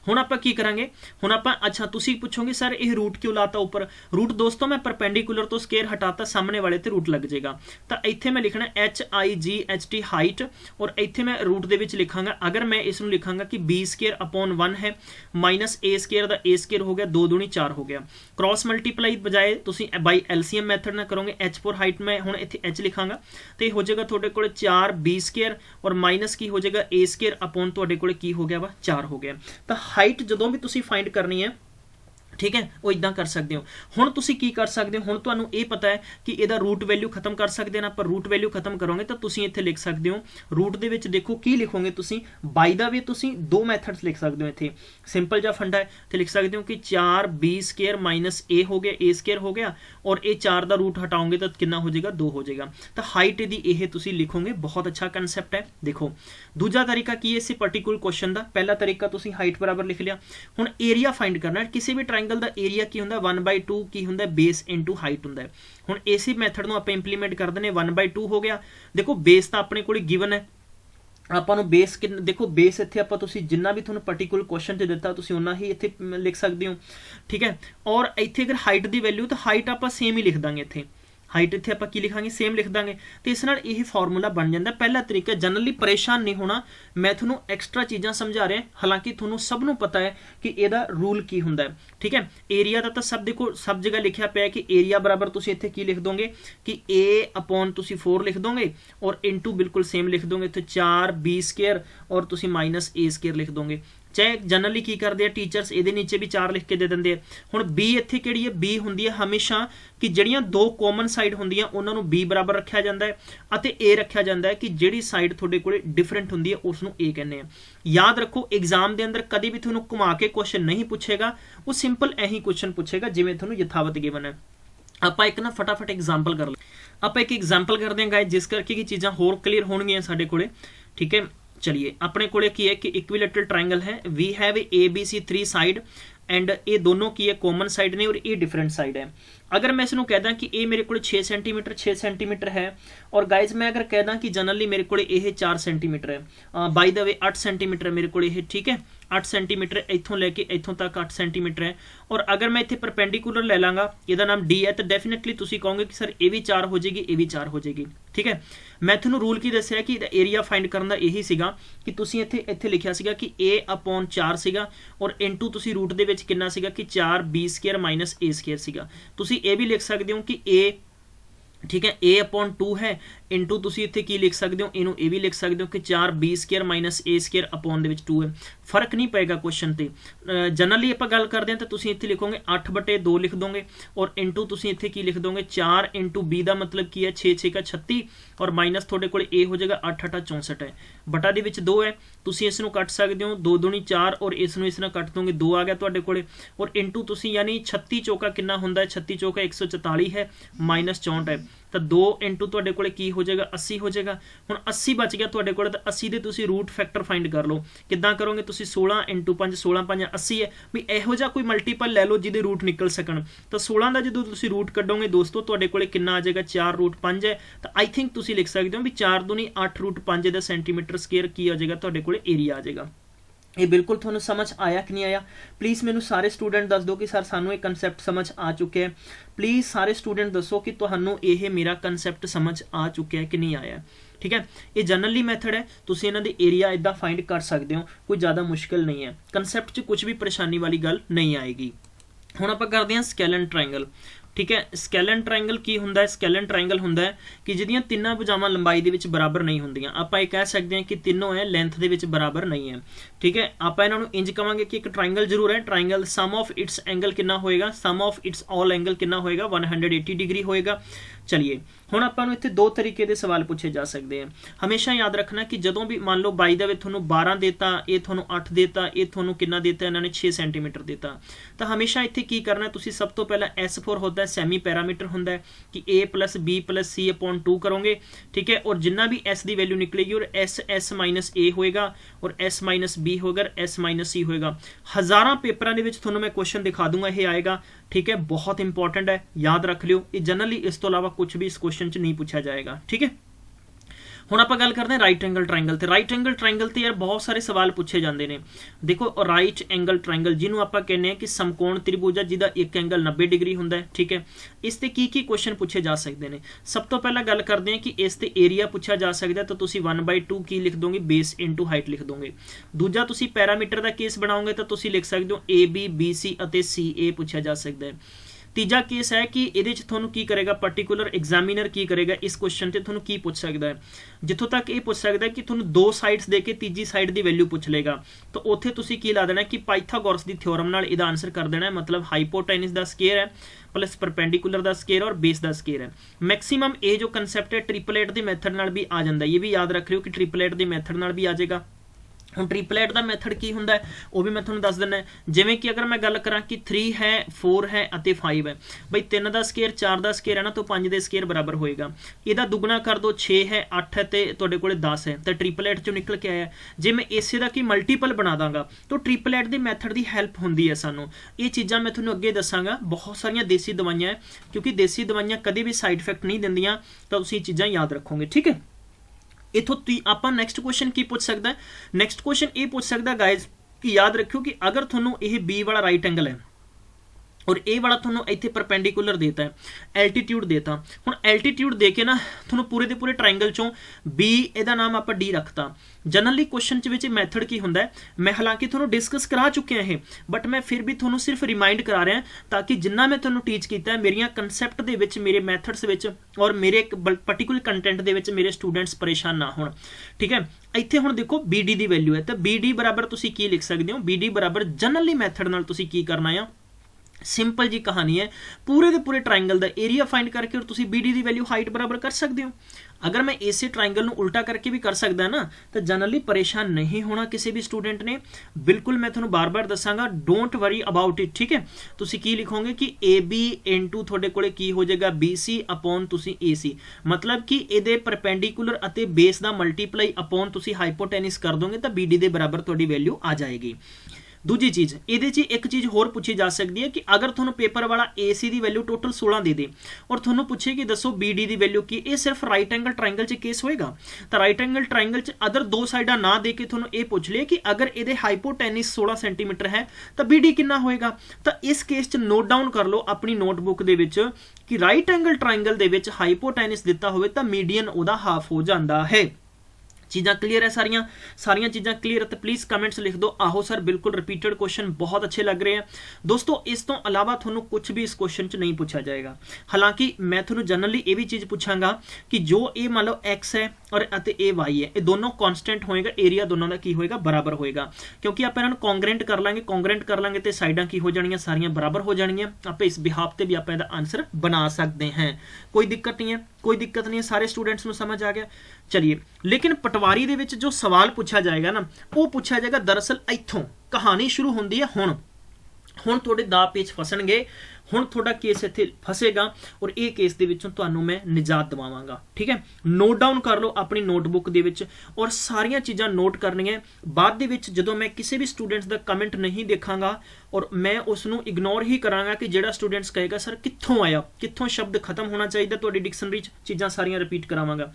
हुण आपां की करांगे, हुण आपां अच्छा तुसीं पुछोगे सर ये रूट क्यों लाता ऊपर, रूट दोस्तों मैं परपेंडिकुलर तो स्केयर हटाता, सामने वाले ते रूट लग जाएगा, तो इत्थे मैं लिखना HIGHT हाइट, और इत्थे मैं रूट दे विच लिखांगा, अगर मैं इसनूं लिखांगा कि b स्केयर अपॉन 1 है माइनस a स्केयर दा a स्केयर हो गया, 2 दूनी 4 हो गया, क्रॉस मल्टीप्लाई बजाए तुसीं बाई LCM मैथड ना करोगे, h फॉर हाइट मैं हुण इत्थे h लिखांगा, तो ये हो जाएगा तुहाडे कोले 4 b स्केयर और माइनस की हो जाएगा a स्केयर अपॉन तुहाडे कोले की हो गया वा 4 हो गया। तो हाइट ਜਦੋਂ भी तुसी फाइंड करनी है, ठीक है, वो इदा कर सकते हो। हुण तुसी की कर सकते हो, हुण तुहानू ये पता है कि इहदा रूट वैल्यू खत्म कर सकते हैं ना, पर रूट वैल्यू खत्म करोगे तो तुसी इत्थे लिख सकते हो, रूट दे विच देखो की लिखोगे तुसी, बाय द वे तुसी दो मैथड्स लिख सकते हो, इत्थे सिंपल जा फंडा है, तो लिख सकते हो कि 4 b स्केयर माइनस a हो गया, a स्केयर हो गया, और ये 4 का रूट हटाओगे तो कितना हो जाएगा 2 हो जाएगा। तो हाइट दी यह तुसी लिखोगे, बहुत अच्छा कंसैप्ट है। देखो दूजा तरीका की है इस पर्टिकुलर क्वेश्चन का, पहला तरीका तुसी हाइट बराबर लिख लिया, हुण एरिया फाइंड करना है, किसी भी ट्रायंगल का एरिया की हुंदा 1/2 की हुंदा बेस इनटू हाइट हुंदा है। हुण इसी मैथड नूं आपां इंप्लीमेंट कर देने, 1/2 हो गया, देखो बेस तो अपने कोल गिवन है, ਆਪਾਂ ਨੂੰ बेस कि देखो बेस इत्थे आपां तुसीं जिन्ना भी तुहानूं पर्टिकुलर क्वेश्चन ते दिता तुसीं उन्ना ही इत्थे लिख सकते हो, ठीक है, और इत्थे अगर हाइट की वैल्यू तो हाइट आपां सेम ही लिख दांगे, इत्थे हाइट इत्थे आपां की लिखांगे सेम लिख दांगे, तो इस नाल यही फॉर्मूला बन जाता। पहला तरीका, जनरली परेशान नहीं होना, मैं तुहानूं एक्सट्रा चीज़ां समझा रहा, हालांकि तुहानूं सब नूं पता है कि इहदा रूल की हुंदा है, ठीक है। एरिया का तो सब देखो सब जगह लिखा पिया कि एरिया बराबर तुसीं इत्थे की लिख दोगे कि a अपॉन तुसीं 4 लिख दोगे, और इनटू बिल्कुल सेम लिख दोगे, इत्थे 4 b स्केयर और तुसीं माइनस a स्केयर लिख दोगे। चाहे जनरली की करते हैं टीचर्स ये नीचे भी 4 लिख के दे देंगे। हुण बी इत्थे किहड़ी है, बी हुंदी है हमेशा कि जिहड़ियां दो कॉमन साइड हुंदियां उन्हां नूं बी बराबर रखा जाता है, अते ए रखा जाता है कि जिहड़ी साइड तुहाडे कोले डिफरेंट हुंदी है उसनूं ए कहने हैं। याद रखो एग्जाम के अंदर कभी भी तुहानूं घुमा के क्वेश्चन नहीं पूछेगा, वो सिंपल यही क्वेश्चन पूछेगा जिवें तुहानूं यथावत गिवन है। आपां एक ना फटाफट एग्जाम्पल कर ले, आपां एक एग्जाम्पल करते हैं गाइस, जिस करके कि चीज़ां होर क्लीयर होणगियां साडे कोले, ठीक है। चलिए अपने कोले की है कि इक्विलेटरल ट्रायंगल है, we have A B C 3 side and ये दोनों की है कॉमन साइड ने और ये डिफरेंट साइड है। अगर मैं इसनूं कहदा कि ये मेरे को 6 सेंटीमीटर है, और गाइज मैं अगर कहदा कि जनरली मेरे को 4 सेंटीमीटर है, बाय द वे 8 सेंटीमीटर मेरे को, ठीक है 8 सेंटीमीटर इत्थों लैके इत्थों तक 8 सेंटीमीटर है, और अगर मैं इत्थे परपेंडिकुलर ले लाँगा, इहदा नाम डी है, तो डेफिनेटली तुसीं कहोगे कि सर ये भी 4 हो जाएगी, ये भी 4 हो जाएगी, ठीक है। मैं तुहानूं रूल की दस्सिया कि एरिया फाइंड करन दा यही सीगा कि तुसीं इत्थे लिखिया सीगा कि a अपॉन 4 सीगा, और इनटू तुसीं रूट दे विच कितना सीगा कि 4 b square minus a square सीगा। तुसीं ये भी लिख सकते हो कि a, ठीक है, a अपॉन 2 है, इनटू तुसीं इत्थे की लिख सकते हो, इनू ये भी लिख सकते हो कि 4 b square minus a square upon the which 2 है, फर्क नहीं पेगा क्वेश्चन ते। जनरली आपां गल करते हैं तो तुसीं इत्थे लिखोगे 8/2 लिख दोगे, और इनटू तुसीं इत्थे की लिख दोगे 4 इंटू b का मतलब की है 6 का 36, और माइनस थोड़े को a हो जाएगा 8 8 64 है, बटा दे विच 2 है, तुसीं इसनूं कट सकते हो, 2 दूनी 4 और इसनूं इस नाल कट दोगे 2 आ गया तुहाडे कोले, और इनटू तुसीं यानी 36 चौका कितना हुंदा है, 36 चौका 144 है, माइनस 64 है, तो 2 इंटू तुहाडे कोले की हो जाएगा 80 हो जाएगा। हुण 80 बच गया तुहाडे कोले, तो 80 दे तुसीं रूट फैक्टर फाइंड कर लो, किद्दां करोगे तुसीं 16 इंटू 5 16 5 80 है, भी इहो जिहा कोई मल्टीपल ले लो जिहदे रूट निकल सकण, तो 16 का जो तुसीं रूट कढोगे दोस्तों तुहाडे कोले कितना आ जाएगा 4 रूट 5 है, तो आई थिंक तुसीं लिख सकते हो भी 4 दूनी 8 रूट 5 दा सेंटीमीटर स्केयर की आ जाएगा तुहाडे कोले एरिया आ जाएगा। ये बिल्कुल थोड़ा समझ आया कि नहीं आया? प्लीज़ मैनू सारे स्टूडेंट दस दो कि सर सानू ये कंसैप्ट समझ आ चुके हैं। प्लीज़ सारे स्टूडेंट दसो कि तुहानू ये मेरा कंसैप्ट समझ आ चुका है कि नहीं आया। ठीक है, ये जनरली मैथड है, तुसीं इन्हां दे एरिया इदा फाइंड कर सकते हो, कोई ज़्यादा मुश्किल नहीं है, कंसैप्ट 'च कुछ भी परेशानी वाली गल नहीं आएगी। हुण आपां करदे हां स्कैलन ट्रायंगल। ठीक है, स्कैलन ट्रायंगल की हुंदा है? स्कैलन ट्रायंगल हुंदा है कि जिहदियां तिन्नां भुजावां लंबाई दे विच बराबर नहीं हुंदियां, आपां ये कह सकते हैं कि तीनों है लेंथ दे विच बराबर नहीं है। ठीक है, आपां इन्हां नूं इंज कहांगे कि एक ट्रायंगल जरूर है, triangle sum of its angle कितना होएगा, sum of its all angle कितना होएगा, 180 डिग्री होएगा। चलिए हुण आपां नूं इत्थे दो तरीके दे सवाल पूछे जा सकते हैं। हमेशा याद रखना कि जदों भी मान लो बाई दे विच तुहानूं 12 देता, ये तुहानूं 8 देता, ये तुहानूं कितना देता, इन्होंने 6 सेंटीमीटर देता, तो हमेशा इत्थे की करना है, तुसीं सब तो पहला S4 होता है सैमी पैरामीटर होंदा है कि A + B + C/2 करोगे। ठीक है, और जिन्ना भी S की वैल्यू निकलेगी और S - A होएगा और S - B होगा, S - C होएगा। हज़ारां पेपरां दे विच तुहानूं मैं क्वेश्चन दिखा दूंगा, ये आएगा। ठीक है, बहुत इंपॉर्टेंट है, याद रख लियो। ये जनरली इस तो इलावा कुछ भी इस क्वेश्चन च नहीं पूछा जाएगा। ठीक है, हुण आपां गल करते हैं राइट एंगल ट्रायंगल। तो राइट एंगल ट्रायंगल ते यार बहुत सारे सवाल पूछे जाते हैं। देखो राइट एंगल ट्रायंगल जिन्होंने आपां कहने कि समकोण त्रिभुज है जिहदा एक एंगल 90 डिग्री हुंदा है। ठीक है, इस ते की क्वेश्चन पूछे जा सकते हैं? सब तो पहला गल करते हैं कि इस ते एरिया पूछा जा सकता है, तो तुसीं 1/2 की लिख दोगे, बेस इंटू हाइट लिख दोगे। दूजा तुसीं पैरामीटर का केस बनाओगे तो तुसीं लिख सकते हो AB BC अते CA पूछा जा सकता है। तीजा केस है कि ये थोनों की करेगा, पर्टिकुलर एग्जामिनर की करेगा इस क्वेश्चन से थोनों की पूछ सकता है, जिथों तक ये पूछ सकता है कि थोनों दो साइड्स दे के तीजी साइड की वैल्यू पूछ लेगा, तो उत्थे तुसीं की ला देना कि पाइथागोरस की थ्योरम नाल इहदा आंसर कर देना है, मतलब हाइपोटेनिस का स्केयर है प्लस परपेंडिकुलर का स्केयर और बेस का स्केयर है। मैक्सीमम ये जो कंसैप्ट है ट्रिपलेट के मैथड नाल भी आ जाता है, ये भी याद रख लियो कि ट्रिपलेट के मैथड नाल भी आ जाएगा। ਹੁਣ ट्रिपलेट का मैथड की होंदा है वो भी मैं तुहानूं दस दिना। जिवें कि अगर मैं गल करा कि 3 है 4 है अते 5 है, बई 3 का स्केयर 4 का स्केयर है ना, तो 5 के स्केयर बराबर होएगा। इहदा दुगना कर दो 6 है 8 है तो तुहाडे कोले 10 है, तो ट्रिपलेट चों निकल के आया। जे मैं इसे दा की मल्टीपल बना दांगा तो ट्रिपलेट के मैथड की हैल्प होंदी है सानूं। ये चीज़ां मैं तुहानूं अगे दसांगा। बहुत सारियां देसी दवाइयां है, क्योंकि देसी दवाइयां कभी भी साइड इफेक्ट नहीं दिंदियां, तो तुसीं चीज़ां याद रखोगे। ठीक है, इथों आपां नैक्सट क्वेश्चन की पूछ सकदा है? नैक्सट क्वेश्चन ये पूछ सकदा गाइज कि याद रखियो कि अगर तुहानूं यह बी वाला राइट एंगल है और ए वाला तुहानूं इत्थे परपेंडिकुलर देता है, एल्टीट्यूड देता, हुण एल्टीट्यूड दे के ना तुहानूं पूरे दे पूरे ट्रायंगल चों बी इहदा नाम आपां डी रखता। जनरली क्वेश्चन च विच मैथड की हुंदा है, मैं हालांकि तुहानूं डिस्कस करा चुके हैं बट मैं फिर भी तुहानूं सिर्फ रिमाइंड करा रहा ताकि जिन्ना मैं तुहानूं टीच कीता है मेरियां कंसैप्ट दे विच, मेरे मैथड्स विच और मेरे एक पर्टिकुलर कंटेंट दे विच मेरे स्टूडेंट्स परेशान ना होण। ठीक है, इत्थे हुण देखो BD दी वैल्यू है, तो BD बराबर तुसीं की लिख सकदे हो? BD बराबर जनरली मैथड नाल तुसीं की करना है, सिंपल जी कहानी है, पूरे के पूरे ट्रायंगल का एरिया फाइंड करके और तुसीं BD की वैल्यू हाइट बराबर कर सकते हो। अगर मैं इसे ट्रायंगल नूं उल्टा करके भी कर सकदा ना, तो जनरली परेशान नहीं होना किसी भी स्टूडेंट ने। बिल्कुल मैं तुहानूं बार बार दसांगा, डोंट वरी अबाउट इट। ठीक है, तुसीं की लिखोगे कि AB इंटू तुहाडे कोले की हो जाएगा BC अपॉन तुसीं AC, मतलब कि इहदे परपेंडिकुलर अते बेस का मल्टीप्लाई अपॉन तुसीं हाइपोटेनिस कर दोगे तो BD के बराबर तुहाडी वैल्यू आ जाएगी। दूजी चीज़ ये एक चीज़ होर पूछी जा सकती है कि अगर तुहानूं पेपर वाला AC की वैल्यू टोटल 16 दे दे और तुहानूं पूछे कि दसो BD की वैल्यू की, ये सिर्फ राइट एंगल ट्रायंगल च केस होएगा। तो राइट एंगल ट्रायंगल च अदर दो साइडा ना दे के तुहानूं ये पूछ लिया कि अगर ये हाइपोटेनिस 16 सेंटीमीटर है तो BD कितना होएगा। तो इस केस च नोट डाउन कर लो अपनी नोटबुक दे विच कि राइट एंगल ट्रायंगल दे विच हाइपोटेनिस दिता होवे तो मीडियन उहदा हाफ हो जाता है। चीज़ां क्लीयर है, सारियां चीज़ां क्लीयर है, तो प्लीज़ कमेंट्स लिख दो आहो सर बिल्कुल रिपीटेड क्वेश्चन बहुत अच्छे लग रहे हैं। दोस्तों इस तो अलावा थोनों कुछ भी इस क्वेश्चन च नहीं पूछा जाएगा। हालांकि मैं थोनों जनरली ये भी चीज़ पूछांगा कि जो ये मान लो X है और ये Y है, ये दोनों कॉन्स्टेंट होएगा, एरिया दोनों का की होएगा बराबर होएगा, क्योंकि आप इन्होंने कॉन्ग्रेंट कर लांगे तो साइडां की हो जानियां, सारियां बराबर हो जानियां। आप इस बिहाफ से भी आप इसका आंसर बना सकते हैं, कोई दिक्कत नहीं है, कोई दिक्कत नहीं है, सारे स्टूडेंट्स को समझ आ गया। चलिए, लेकिन पटवारी दे विच जो सवाल पूछा जाएगा ना, वो पूछा जाएगा दरअसल इत्थों कहानी शुरू होंदी है। हुण तुहाडे दा पेच फसणगे, हुण तुहाडा केस इत्थे फसेगा और ये केस दे विचों तुहानूं मैं निजात दिवावांगा। ठीक है, नोट डाउन कर लो अपनी नोटबुक दे विच और सारियां चीज़ां नोट करनियां। बाद दे विच जदों मैं किसी भी स्टूडेंट्स दा कमेंट नहीं देखांगा और मैं उसनूं इग्नोर ही करांगा कि जिहड़ा स्टूडेंट्स कहेगा सर कित्थों आया, कित्थों शब्द खत्म होना चाहिए, तुहाडी डिक्शनरी चीज़ां सारियां रिपीट करावांगा।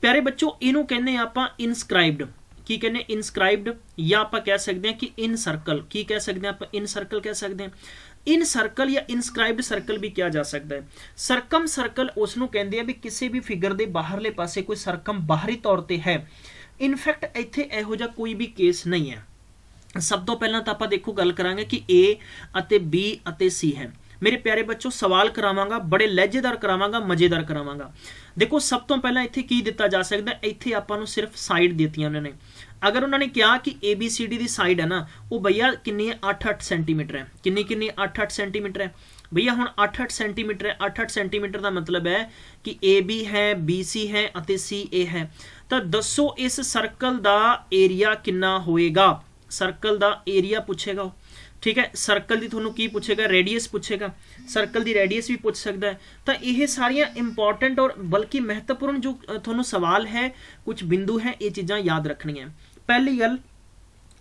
प्यारे बच्चों, इनू कहने आपां इनस्क्राइब्ड। ਕੀ ਕਹਿੰਦੇ ਇਨਸਕ੍ਰਾਈਬਡ, ਜਾਂ ਆਪਾਂ ਕਹਿ ਸਕਦੇ ਹਾਂ ਕਿ ਇਨ ਸਰਕਲ। ਕੀ ਕਹਿ ਸਕਦੇ ਹਾਂ ਆਪਾਂ? ਇਨ ਸਰਕਲ ਕਹਿ ਸਕਦੇ ਹਾਂ। ਇਨ ਸਰਕਲ ਜਾਂ ਇਨਸਕ੍ਰਾਈਬਡ ਸਰਕਲ ਵੀ ਕਿਹਾ ਜਾ ਸਕਦਾ ਹੈ। ਸਰਕਮ ਸਰਕਲ ਉਸ ਨੂੰ ਕਹਿੰਦੇ ਆ ਵੀ ਕਿਸੇ ਵੀ ਫਿਗਰ ਦੇ ਬਾਹਰਲੇ ਪਾਸੇ ਕੋਈ ਸਰਕਮ ਬਾਹਰੀ ਤੌਰ ਤੇ ਹੈ। ਇਨਫੈਕਟ ਇੱਥੇ ਇਹੋ ਜਿਹਾ ਕੋਈ ਵੀ ਕੇਸ ਨਹੀਂ ਹੈ। ਸਭ ਤੋਂ ਪਹਿਲਾਂ ਤਾਂ ਆਪਾਂ ਦੇਖੋ ਗੱਲ ਕਰਾਂਗੇ ਕਿ A ਅਤੇ B ਅਤੇ C ਹੈ। ਮੇਰੇ ਪਿਆਰੇ ਬੱਚੋ ਸਵਾਲ ਕਰਾਵਾਂਗਾ, ਬੜੇ ਲਹਿਜੇਦਾਰ ਕਰਾਵਾਂਗਾ, ਮਜ਼ੇਦਾਰ ਕਰਾਵਾਂਗਾ। ਦੇਖੋ ਸਭ ਤੋਂ ਪਹਿਲਾਂ ਇੱਥੇ ਕੀ ਦਿੱਤਾ ਜਾ ਸਕਦਾ? ਇੱਥੇ ਆਪਾਂ ਨੂੰ ਸਿਰਫ ਸਾਈਡ ਦਿੱਤੀਆਂ ਉਹਨਾਂ ਨੇ। ਅਗਰ ਉਹਨਾਂ ਨੇ ਕਿਹਾ ਕਿ ABCD ਦੀ ਸਾਈਡ ਹੈ ਨਾ, ਉਹ ਭਈਆ ਕਿੰਨੀ ਹੈ? 8-8 ਸੈਂਟੀਮੀਟਰ ਹੈ। ਕਿੰਨੀ 8-8 ਸੈਂਟੀਮੀਟਰ ਹੈ ਭਈਆ। ਹੁਣ 8-8 ਸੈਂਟੀਮੀਟਰ ਹੈ। 8-8 ਸੈਂਟੀਮੀਟਰ ਦਾ ਮਤਲਬ ਹੈ ਕਿ AB ਹੈ, BC ਹੈ ਅਤੇ CA ਹੈ। ਤਾਂ ਦੱਸੋ ਇਸ ਸਰਕਲ ਦਾ ਏਰੀਆ ਕਿੰਨਾ ਹੋਏਗਾ? ਸਰਕਲ ਦਾ ਏਰੀਆ ਪੁੱਛੇਗਾ, ਠੀਕ ਹੈ। ਸਰਕਲ ਦੀ ਤੁਹਾਨੂੰ ਕੀ ਪੁੱਛੇਗਾ? ਰੇਡੀਅਸ ਪੁੱਛੇਗਾ। ਸਰਕਲ ਦੀ ਰੇਡੀਅਸ ਵੀ ਪੁੱਛ ਸਕਦਾ ਹੈ। ਤਾਂ ਇਹ ਸਾਰੀਆਂ ਇੰਪੋਰਟੈਂਟ ਔਰ ਬਲਕਿ ਮਹੱਤਵਪੂਰਨ ਜੋ ਤੁਹਾਨੂੰ ਸਵਾਲ ਹੈ, ਕੁਝ ਬਿੰਦੂ ਹੈ, ਇਹ ਚੀਜ਼ਾਂ ਯਾਦ ਰੱਖਣੀਆਂ। ਪਹਿਲੀ ਗੱਲ,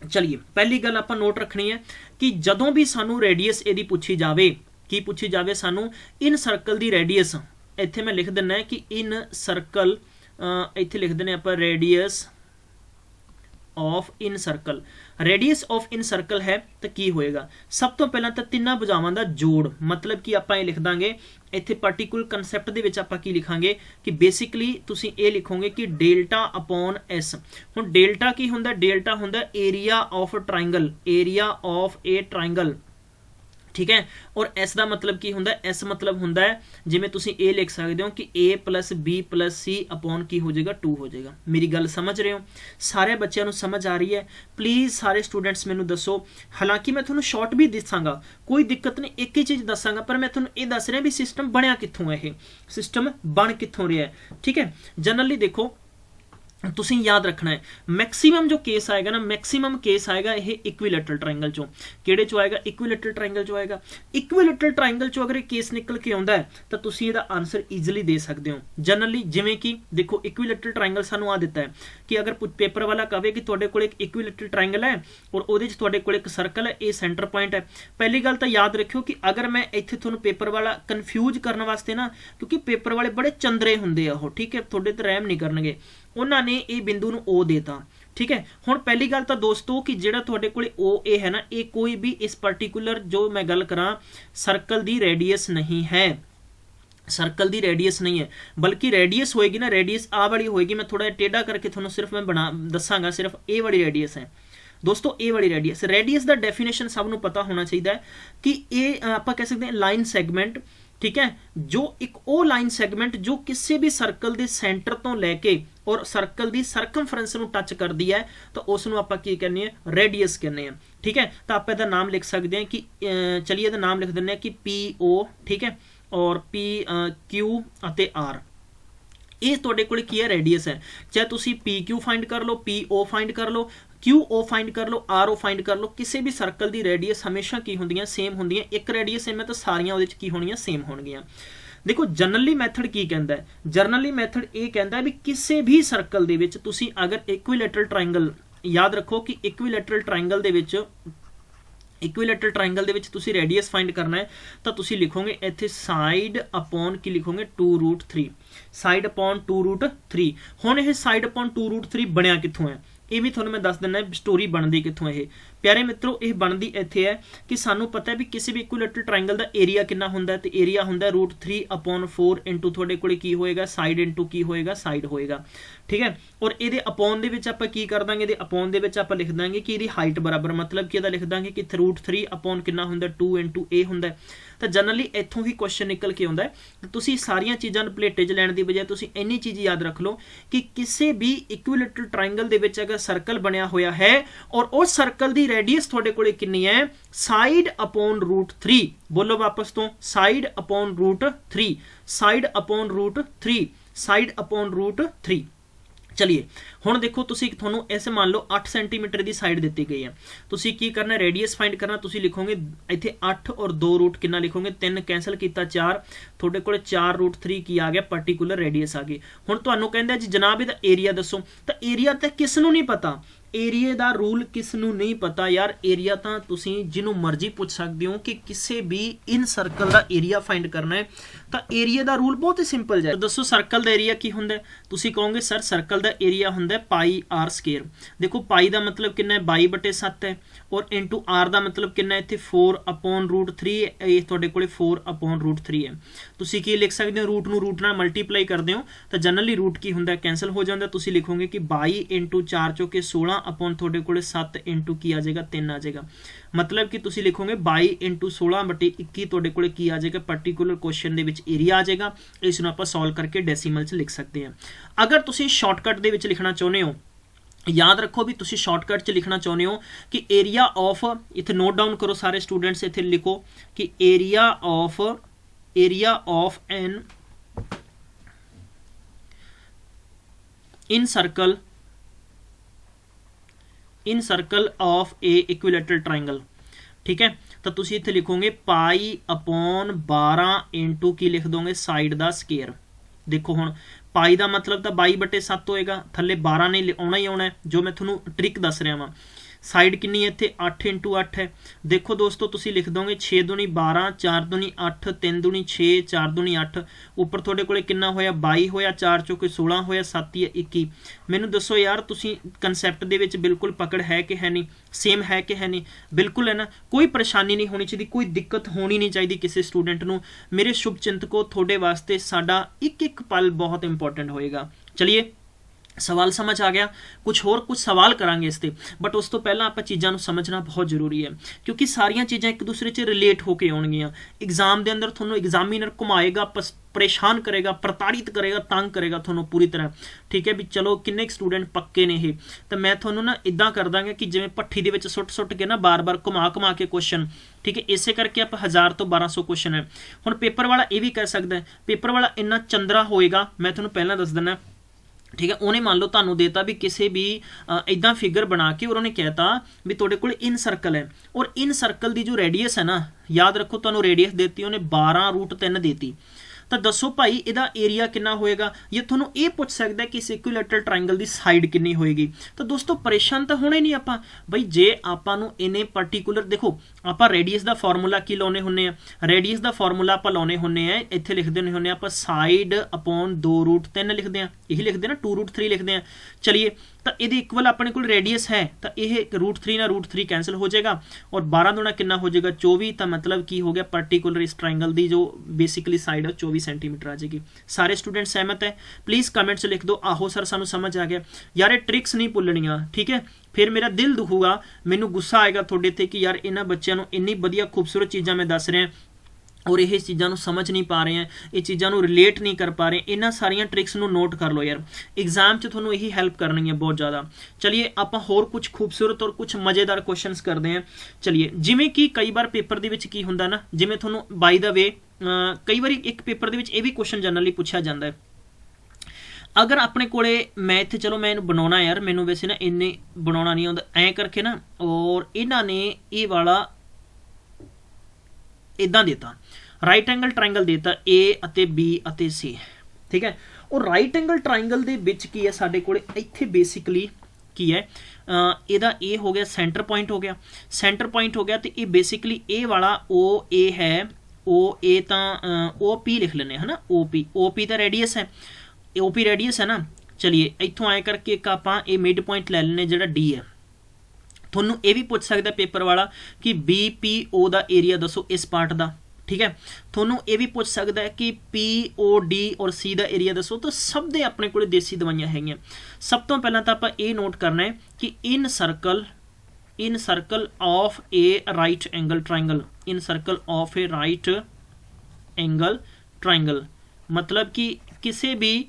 ਚਲਿਏ ਪਹਿਲੀ ਗੱਲ ਆਪਾਂ ਨੋਟ ਰੱਖਣੀ ਹੈ ਕਿ ਜਦੋਂ ਵੀ ਸਾਨੂੰ ਰੇਡੀਅਸ ਇਹਦੀ ਪੁੱਛੀ ਜਾਵੇ, ਕੀ ਪੁੱਛੀ ਜਾਵੇ ਸਾਨੂੰ? ਇਨ ਸਰਕਲ ਦੀ ਰੇਡੀਅਸ। ਇੱਥੇ ਮੈਂ ਲਿਖ ਦਿੰਦਾ ਕਿ ਇਨ ਸਰਕਲ, ਇੱਥੇ ਲਿਖ ਦਿੰਦੇ ਆਪਾਂ radius of in circle. Radius of in circle ਹੈ ਤਾਂ ਕੀ ਹੋਏਗਾ? ਸਭ ਤੋਂ ਪਹਿਲਾਂ ਤਾਂ ਤਿੰਨਾਂ ਭੁਜਾਵਾਂ ਦਾ ਜੋੜ। ਮਤਲਬ ਕਿ ਆਪਾਂ ਇਹ ਲਿਖ ਦਾਂਗੇ ਇੱਥੇ ਪਾਰਟੀਕੂਲਰ ਕਨਸੈਪਟ ਦੇ ਵਿੱਚ ਆਪਾਂ ਕੀ ਲਿਖਾਂਗੇ ਕਿ ਬੇਸਿਕਲੀ ਤੁਸੀਂ ਇਹ ਲਿਖੋਗੇ ਕਿ ਡੈਲਟਾ ਅਪੋਨ ਐਸ। ਹੁਣ ਡੈਲਟਾ ਕੀ ਹੁੰਦਾ? ਡੈਲਟਾ ਹੁੰਦਾ area of triangle, area of A triangle, ਠੀਕ ਹੈ। ਔਰ ਐਸ ਦਾ ਮਤਲਬ ਕੀ ਹੁੰਦਾ? ਐਸ ਮਤਲਬ ਹੁੰਦਾ ਹੈ, ਜਿਵੇਂ ਤੁਸੀਂ ਇਹ ਲਿਖ ਸਕਦੇ ਹੋ ਕਿ A + B + C ਅਪੋਨ ਕੀ ਹੋ ਜਾਏਗਾ? 2 ਹੋ ਜਾਏਗਾ। ਮੇਰੀ ਗੱਲ ਸਮਝ ਰਹੇ ਹੋ? ਸਾਰੇ ਬੱਚਿਆਂ ਨੂੰ ਸਮਝ ਆ ਰਹੀ ਹੈ? ਪਲੀਜ਼ ਸਾਰੇ ਸਟੂਡੈਂਟਸ ਮੈਨੂੰ ਦੱਸੋ। ਹਾਲਾਂਕਿ ਮੈਂ ਤੁਹਾਨੂੰ ਸ਼ਾਰਟ ਵੀ ਦੱਸਾਂਗਾ, ਕੋਈ ਦਿੱਕਤ ਨਹੀਂ, ਇੱਕ ਹੀ ਚੀਜ਼ ਦੱਸਾਂਗਾ, ਪਰ ਮੈਂ ਤੁਹਾਨੂੰ ਇਹ ਦੱਸ ਰਿਹਾ ਵੀ ਸਿਸਟਮ ਬਣਿਆ ਕਿੱਥੋਂ ਹੈ, ਇਹ ਸਿਸਟਮ ਬਣ ਕਿੱਥੋਂ ਰਿਹਾ ਹੈ, ਠੀਕ ਹੈ। ਜਨਰਲੀ ਦੇਖੋ ਤੁਸੀਂ ਯਾਦ ਰੱਖਣਾ ਹੈ, ਮੈਕਸਿਮਮ ਜੋ ਕੇਸ ਆਏਗਾ ਨਾ, ਮੈਕਸਿਮਮ ਕੇਸ ਆਏਗਾ ਇਹ ਇਕੁਇਲੈਟਰਲ ਟ੍ਰਾਇੰਗਲ ਚੋਂ। ਕਿਹੜੇ ਚੋਂ ਆਏਗਾ? ਇਕੁਇਲੈਟਰਲ ਟ੍ਰਾਇੰਗਲ ਚੋਂ ਆਏਗਾ। ਇਕੁਇਲੈਟਰਲ ਟ੍ਰਾਇੰਗਲ ਚੋਂ ਅਗਰ ਇਹ ਕੇਸ ਨਿਕਲ ਕੇ ਆਉਂਦਾ ਹੈ ਤਾਂ ਤੁਸੀਂ ਇਹਦਾ ਆਨਸਰ ਈਜ਼ੀਲੀ ਦੇ ਸਕਦੇ ਹੋ। ਜਨਰਲੀ ਜਿਵੇਂ ਕਿ ਦੇਖੋ ਇਕੁਇਲੈਟਰਲ ਟ੍ਰਾਇੰਗਲ ਸਾਨੂੰ ਆ ਦਿੱਤਾ ਹੈ ਕਿ ਅਗਰ ਪੇਪਰ ਵਾਲਾ ਕਹੇ ਕਿ ਤੁਹਾਡੇ ਕੋਲ ਇੱਕ ਇਕੁਇਲੈਟਰਲ ਟ੍ਰਾਇੰਗਲ ਹੈ ਔਰ ਉਹਦੇ 'ਚ ਤੁਹਾਡੇ ਕੋਲ ਇੱਕ ਸਰਕਲ ਹੈ, ਇਹ ਸੈਂਟਰ ਪੁਆਇੰਟ ਹੈ। ਪਹਿਲੀ ਗੱਲ ਤਾਂ ਯਾਦ ਰੱਖਿਓ ਕਿ ਅਗਰ ਮੈਂ ਇੱਥੇ ਤੁਹਾਨੂੰ ਪੇਪਰ ਵਾਲਾ ਕਨਫਿਊਜ਼ ਕਰਨ ਵਾਸਤੇ ਨਾ, ਕਿਉਂਕਿ ਪੇਪਰ ਵਾਲੇ ਬੜੇ ਚੰਦਰੇ ਹੁੰਦੇ ਆ ਉਹ, ਠੀਕ ਹੈ, ਤੁਹਾਡੇ ਤੇ ਰਹਿਮ ਨਹੀਂ ਕਰਨਗੇ, ਉਹਨਾਂ ਨੇ ਇਹ ਬਿੰਦੂ ਨੂੰ O ਦੇਤਾ, ਠੀਕ ਹੈ। ਹੁਣ ਪਹਿਲੀ ਗੱਲ ਤਾਂ ਦੋਸਤੋ ਕਿ ਜਿਹੜਾ ਤੁਹਾਡੇ ਕੋਲੇ OA ਹੈ ਨਾ, ਇਹ ਕੋਈ ਵੀ ਇਸ ਪਾਰਟਿਕੂਲਰ ਜੋ ਮੈਂ ਗੱਲ ਕਰਾਂ ਸਰਕਲ ਦੀ ਰੇਡੀਅਸ ਨਹੀਂ ਹੈ। ਸਰਕਲ ਦੀ ਰੇਡੀਅਸ ਨਹੀਂ ਹੈ, ਬਲਕਿ ਰੇਡੀਅਸ ਹੋਏਗੀ ਨਾ, ਰੇਡੀਅਸ ਆਹ ਵਾਲੀ ਹੋਏਗੀ। ਮੈਂ ਥੋੜਾ ਜਿਹਾ ਟੇਢਾ ਕਰਕੇ ਤੁਹਾਨੂੰ ਸਿਰਫ ਮੈਂ ਦੱਸਾਂਗਾ, ਸਿਰਫ ਇਹ ਵਾਲੀ ਰੇਡੀਅਸ ਹੈ ਦੋਸਤੋ, ਇਹ ਵਾਲੀ ਰੇਡੀਅਸ। ਰੇਡੀਅਸ ਦਾ ਡੈਫੀਨੇਸ਼ਨ ਸਭ ਨੂੰ ਪਤਾ ਹੋਣਾ ਚਾਹੀਦਾ ਹੈ ਕਿ ਇਹ ਆਪਾਂ ਕਹਿ ਸਕਦੇ ਹਾਂ ਲਾਈਨ ਸੈਗਮੈਂਟ, ਠੀਕ ਹੈ, ਜੋ ਇੱਕ ਉਹ ਲਾਈਨ ਸੈਗਮੈਂਟ ਜੋ ਕਿਸੇ ਵੀ ਸਰਕਲ ਦੇ ਸੈਂਟਰ ਤੋਂ ਲੈ ਕੇ ਔਰ ਸਰਕਲ ਦੀ ਸਰਕਮਫਰੈਂਸ ਨੂੰ ਟੱਚ ਕਰਦੀ ਹੈ, ਤਾਂ ਉਸ ਨੂੰ ਆਪਾਂ ਕੀ ਕਹਿੰਦੇ ਆ? ਰੇਡੀਅਸ ਕਹਿੰਦੇ ਆ, ਠੀਕ ਹੈ। ਤਾਂ ਆਪਾਂ ਇਹਦਾ ਨਾਮ ਲਿਖ ਸਕਦੇ ਹਾਂ ਕਿ ਚਲਿਏ ਇਹਦਾ ਨਾਮ ਲਿਖ ਦਿੰਦੇ ਹਾਂ ਕਿ PO, ਠੀਕ ਹੈ, ਔਰ PQ ਅਤੇ R। ਇਹ ਤੁਹਾਡੇ ਕੋਲ ਕੀ ਹੈ? ਰੇਡੀਅਸ ਹੈ। ਚਾਹੇ ਤੁਸੀਂ PQ ਫਾਈਂਡ ਕਰ ਲਓ, PO ਫਾਈਂਡ ਕਰ ਲਓ, QO ਫਾਈਂਡ ਕਰ ਲਓ, RO ਫਾਈਂਡ ਕਰ ਲਓ, ਕਿਸੇ ਵੀ ਸਰਕਲ ਦੀ ਰੇਡੀਅਸ ਹਮੇਸ਼ਾ ਕੀ ਹੁੰਦੀਆਂ? ਸੇਮ ਹੁੰਦੀਆਂ। ਇੱਕ ਰੇਡੀਅਸ ਸੇਮ ਹੈ ਤਾਂ ਸਾਰੀਆਂ ਉਹਦੇ 'ਚ ਕੀ ਹੋਣਗੀਆਂ? ਸੇਮ ਹੋਣਗੀਆਂ। ਦੇਖੋ ਜਨਰਲੀ ਮੈਥਡ ਕੀ ਕਹਿੰਦਾ ਹੈ? ਜਨਰਲੀ ਮੈਥਡ ਇਹ ਕਹਿੰਦਾ ਵੀ ਕਿਸੇ ਵੀ ਸਰਕਲ ਦੇ ਵਿੱਚ ਤੁਸੀਂ ਅਗਰ ਇਕੁਇਲੈਟਰਲ ਟ੍ਰਾਇੰਗਲ, ਯਾਦ ਰੱਖੋ ਕਿ ਇਕੁਇਲੈਟਰਲ ਟ੍ਰਾਇੰਗਲ ਦੇ ਵਿੱਚ ਤੁਸੀਂ ਰੇਡੀਅਸ ਫਾਈਂਡ ਕਰਨਾ ਹੈ ਤਾਂ ਤੁਸੀਂ ਲਿਖੋਗੇ ਇੱਥੇ ਸਾਈਡ ਅਪੋਨ ਕੀ ਲਿਖੋਗੇ? 2√3, ਸਾਈਡ ਅਪੋਨ 2√3। ਹੁਣ ਇਹ ਸਾਈਡ ਅਪੋਨ 2√3 ਬਣਿਆ ਕਿੱਥੋਂ ਹੈ? ਇਹ ਵੀ ਤੁਹਾਨੂੰ ਮੈਂ ਦੱਸ ਦਿੰਦਾ ਸਟੋਰੀ ਬਣਦੀ ਕਿੱਥੋਂ। ਇਹ ਪਿਆਰੇ ਮਿੱਤਰੋ ਇਹ ਬਣਦੀ ਇੱਥੇ ਹੈ ਕਿ ਸਾਨੂੰ ਪਤਾ ਹੈ ਵੀ ਕਿਸੇ ਵੀ ਇਕੁਇਲੈਟਰਲ ਟ੍ਰਾਇੰਗਲ ਦਾ ਏਰੀਆ ਕਿੰਨਾ ਹੁੰਦਾ, ਤੇ ਏਰੀਆ ਹੁੰਦਾ √3/4 ਇੰਟੂ ਤੁਹਾਡੇ ਕੋਲੇ ਕੀ ਹੋਏਗਾ? ਸਾਈਡ ਇੰਟੂ ਕੀ ਹੋਏਗਾ? ਸਾਈਡ ਹੋਏਗਾ, ਠੀਕ ਹੈ। ਔਰ ਇਹਦੇ ਅਪੋਨ ਦੇ ਵਿੱਚ ਆਪਾਂ ਕੀ ਕਰ ਦਾਂਗੇ? ਇਹਦੇ ਅਪੋਨ ਦੇ ਵਿੱਚ ਆਪਾਂ ਲਿਖ ਦਾਂਗੇ ਕਿ ਇਹਦੀ ਹਾਈਟ ਬਰਾਬਰ, ਮਤਲਬ ਕਿ ਇਹਦਾ ਲਿਖ ਦਾਂਗੇ ਕਿ √3 ਅਪੋਨ ਕਿੰਨਾ ਹੁੰਦਾ? 2 ਇੰਟੂ A ਹੁੰਦਾ। ਤਾਂ ਜਨਰਲੀ ਇੱਥੋਂ ਹੀ ਕੁਐਸਚਨ ਨਿਕਲ ਕੇ ਆਉਂਦਾ ਹੈ। ਤੁਸੀਂ ਸਾਰੀਆਂ ਚੀਜ਼ਾਂ ਨੂੰ ਪਲੇਟੇ 'ਚ ਲੈਣ ਦੀ ਬਜਾਏ ਤੁਸੀਂ ਇੰਨੀ ਚੀਜ਼ ਯਾਦ ਰੱਖ ਲਓ ਕਿ ਕਿਸੇ ਵੀ ਇਕੁਇਲੈਟਰਲ ਟ੍ਰਾਇੰਗਲ ਦੇ ਵਿੱਚ ਅਗਰ ਸਰਕਲ ਬਣਿਆ ਹੋਇਆ ਹੈ ਔਰ ਉਸ ਸਰਕਲ ਦੀ ਰੇਡੀਅਸ ਤੁਹਾਡੇ ਕੋਲੇ ਕਿੰਨੀ ਹੈ? Side upon √3। ਬੋਲੋ ਵਾਪਸ ਤੋਂ, side upon √3, side upon √3, side upon √3। ਚਲਿਏ ਹੁਣ ਦੇਖੋ ਤੁਸੀਂ, ਤੁਹਾਨੂੰ ਐਸੇ ਮੰਨ ਲਓ 8 ਸੈਂਟੀਮੀਟਰ ਦੀ ਸਾਈਡ ਦਿੱਤੀ ਗਈ ਹੈ। ਤੁਸੀਂ ਕੀ ਕਰਨਾ? ਰੇਡੀਅਸ ਫਾਈਂਡ ਕਰਨਾ। ਤੁਸੀਂ ਲਿਖੋਗੇ ਇੱਥੇ 8 ਔਰ 2 ਰੂਟ ਕਿੰਨਾ ਲਿਖੋਗੇ? 3 ਕੈਂਸਲ ਕੀਤਾ 4, ਤੁਹਾਡੇ ਕੋਲ 4√3 ਕੀ ਆ ਗਿਆ? ਪਾਰਟੀਕੂਲਰ ਰੇਡੀਅਸ ਆ ਗਈ। ਹੁਣ ਤੁਹਾਨੂੰ ਕਹਿੰਦਾ ਜੀ ਜਨਾਬ ਇਹਦਾ ਏਰੀਆ ਦੱਸੋ, ਤਾਂ ਏਰੀਆ ਤਾਂ ਕਿਸ ਨੂੰ ਨਹੀਂ ਪਤਾ? ਏਰੀਏ ਦਾ ਰੂਲ ਕਿਸ ਨੂੰ ਨਹੀਂ ਪਤਾ ਯਾਰ, ਏਰੀਆ ਤਾਂ ਤੁਸੀਂ ਜਿਹਨੂੰ ਮਰਜ਼ੀ ਪੁੱਛ ਸਕਦੇ ਹੋ ਕਿ ਕਿਸੇ ਵੀ ਇਨ ਸਰਕਲ ਦਾ ਏਰੀਆ ਫਾਈਂਡ ਕਰਨਾ ਹੈ ਤਾਂ ਏਰੀਆ ਦਾ ਰੂਲ ਬਹੁਤ ਹੀ ਸਿੰਪਲ ਹੈ। ਦੱਸੋ ਸਰਕਲ ਦਾ ਏਰੀਆ ਕੀ ਹੁੰਦਾ? ਤੁਸੀਂ ਕਹੋਗੇ ਸਰ ਸਰਕਲ ਦਾ ਏਰੀਆ ਹੁੰਦਾ ਪਾਈ ਆਰ ਸਕੁਅਰ। ਦੇਖੋ ਪਾਈ ਦਾ ਮਤਲਬ ਕਿੰਨਾ ਹੈ 22/7 ਹੈ ਔਰ ਇਨਟੂ ਆਰ ਦਾ ਮਤਲਬ ਕਿੰਨਾ ਹੈ ਇੱਥੇ 4/√3 ਇਹ ਤੁਹਾਡੇ ਕੋਲੇ 4/√3 ਹੈ। ਤੁਸੀਂ ਕੀ ਲਿਖ ਸਕਦੇ ਹੋ? ਰੂਟ ਨੂੰ ਰੂਟ ਨਾਲ ਮਲਟੀਪਲਾਈ ਕਰਦੇ ਹੋ ਤਾਂ ਜਨਰਲੀ ਰੂਟ ਕੀ ਹੁੰਦਾ ਕੈਂਸਲ ਹੋ ਜਾਂਦਾ। ਤੁਸੀਂ ਲਿਖੋਗੇ ਕਿ 22 × 4 ਚੋਂ ਕਿ 16 ਅਪੋਨ ਤੁਹਾਡੇ ਕੋਲੇ 7 ਇੰਟੂ ਕੀ ਆ ਜਾਏਗਾ 3 ਆ ਜਾਏਗਾ। ਮਤਲਬ ਕਿ ਤੁਸੀਂ ਲਿਖੋਗੇ 22 × 16/21 ਤੁਹਾਡੇ ਕੋਲੇ ਕੀ ਆ ਜਾਏਗਾ ਪਾਰਟੀਕੂਲਰ ਕੁਐਸਚਨ ਦੇ ਵਿੱਚ ਏਰੀਆ ਆ ਜਾਏਗਾ। ਇਸ ਨੂੰ ਆਪਾਂ ਸੋਲਵ ਕਰਕੇ ਡੈਸੀਮਲ 'ਚ ਲਿਖ ਸਕਦੇ ਹਾਂ। ਅਗਰ ਤੁਸੀਂ ਸ਼ਾਰਟਕਟ ਦੇ ਵਿੱਚ ਲਿਖਣਾ ਚਾਹੁੰਦੇ ਹੋ, याद रखो भी तुसी शॉर्टकट च लिखना चाहते हो कि एरिया ऑफ, इत्थे नोट डाउन करो सारे स्टूडेंट्स, इत्थे लिखो कि area of an in circle of a equilateral triangle. ठीक है, तो तुसी इत्थे लिखोगे π/12 इंटू की लिख दोगे साइड का स्केयर। देखो हुण पाई का मतलब तो 22/7 होएगा, थले 12 नहीं आना ही आना है, जो मैं थोनों ट्रिक दस रहा वा। साइड कितनी है इत्थे 8 × 8 है। देखो दोस्तों तुसी लिख दोगे 6 दूनी 12, 4 दूनी 8, 3 दूनी 6, 4 दूनी 8, उपर थोड़े कोले कितना होया 22 होया, 4 चों कोई 16 होया, 7 या 21। मैनू दसो यार तुसी कंसैप्ट दे विच बिल्कुल पकड़ है कि है नहीं, सेम है कि है नहीं? बिल्कुल है ना, कोई परेशानी नहीं होनी चाहिए, कोई दिक्कत होनी नहीं चाहिए किसी स्टूडेंट नू। मेरे शुभ चिंतकों थोड़े वास्ते साडा एक पल बहुत इंपॉर्टेंट होएगा। चलिए सवाल समझ आ गया, कुछ सवाल करांगे इस ते, बट उस तो पहला आप चीज़ों को समझना बहुत जरूरी है क्योंकि सारिया चीज़ां एक दूसरे से रिलेट होकर आउणगियां। एग्जाम के अंदर थोनों एग्जामिनर घुमाएगा, परेशान करेगा, प्रताड़ित करेगा, तंग करेगा थोनों पूरी तरह। ठीक है भी चलो किन्ने स्टूडेंट पक्के ने ये, तो मैं थोनों ना इदां कर दांगा कि जिवें भट्ठी दे विच सुट के ना बार बार घुमा के क्वेश्चन। ठीक है, इसे करके आप 1000 तो 1200 क्वेश्चन है। हुण पेपर वाला ये भी कह सकता है, पेपर वाला इन्ना चंद्रा होएगा, मैं थोनों पहला दस दिना। ठीक है, उन्हें मान लो तुहानू देता भी किसी भी इदा फिगर बना के और उन्हें कहता भी तुहाडे कोल इन सर्कल है और इन सर्कल की जो रेडियस है ना, याद रखो तुहानू रेडियस देती उन्हें 12√3 देती, तो दसो भाई इहदा एरिया कितना होएगा। ये तुहानू ये पूछ सकता है कि इस इक्विलैटरल ट्रायंगल की साइड कितनी होएगी। तो दोस्तों परेशान तो होने नहीं आपां बई, जे आपां नू इन्हें पर्टिकुलर देखो आपां रेडियस का फॉर्मूला की लाउने हुन्ने आ, रेडियस का फॉर्मूला आपां लाउने हुन्ने आ, इत्थे लिखदे हुन्ने आपां साइड अपॉन 2√3 लिखदे आ, यही लिखदे ना 2√3 लिखदे आ। चलिए तो ये इक्वल अपने को रेडियस है तो यह √3 ना √3 कैंसिल हो जाएगा और 12 दूना कितना हो जाएगा 24। तो मतलब की हो गया पर्टिकुलर इस ट्रायंगल की जो बेसिकली साइड है 24 सेंटीमीटर आ जाएगी। सारे स्टूडेंट सहमत है? प्लीज़ कमेंट्स लिख दो आहो सर सानू समझ आ गया। यार ये ट्रिक्स नहीं भुलनियां, ठीक है, फिर मेरा दिल दुखूगा, मैनू गुस्सा आएगा थोड़े ते कि यार इन्हां बच्चों को इन्नी वधिया खूबसूरत चीज़ां मैं दस रहा और ये चीज़ों को समझ नहीं पा रहे हैं, ये चीज़ों को रिलेट नहीं कर पा रहे। इन्हां सारियां ट्रिक्स नू नोट कर लो यार, एग्जाम च थोनों यही हेल्प करनी है बहुत ज़्यादा। चलिए आप होर कुछ खूबसूरत और कुछ मज़ेदार क्वेश्चंस करते हैं। चलिए जिमें कि कई बार पेपर दे विच की हुंदा ना, जिमें थोनों बाय द वे कई बार एक पेपर दे विच ये भी क्वेश्चन जनरली पूछा जाता है। अगर अपने कोले मैं इत्थे चलो मैं इन्हूं बनाउणा यार, मैनूं वैसे ना इन्ने बनाउणा नहीं आउंदा, ऐ करके ना और इन्हां ने ये वाला इदां देता राइट एंगल ट्रायंगल देता ए अते बी अते सी। ठीक है, और राइट एंगल ट्रायंगल दे विच की है साडे कोले इत्थे बेसिकली की है इहदा ए हो गया सेंटर पॉइंट हो गया, सेंटर पॉइंट हो गया तो ये बेसिकली ए वाला ओ ए है, ओ ए तो ओ पी लिख लेने है ना, ओ पी तो रेडियस है, ओ पी रेडियस है ना। चलिए इत्थों आए करके एक आपां ये मिड पॉइंट ले लेने जिहड़ा डी है। थोनू ये भी पूछ सकता पेपर वाला कि बी पी ओ का एरिया दसो इस पार्ट का। ठीक है, थोनू ये भी पूछ सकता है कि पी ओ डी और सी का एरिया दसो। तो सब दे अपने को देसी दवाइयां हैगियां। सब तो पहला तो आप ये नोट करना है कि in circle of a right angle triangle, in circle of a right angle triangle मतलब कि किसी भी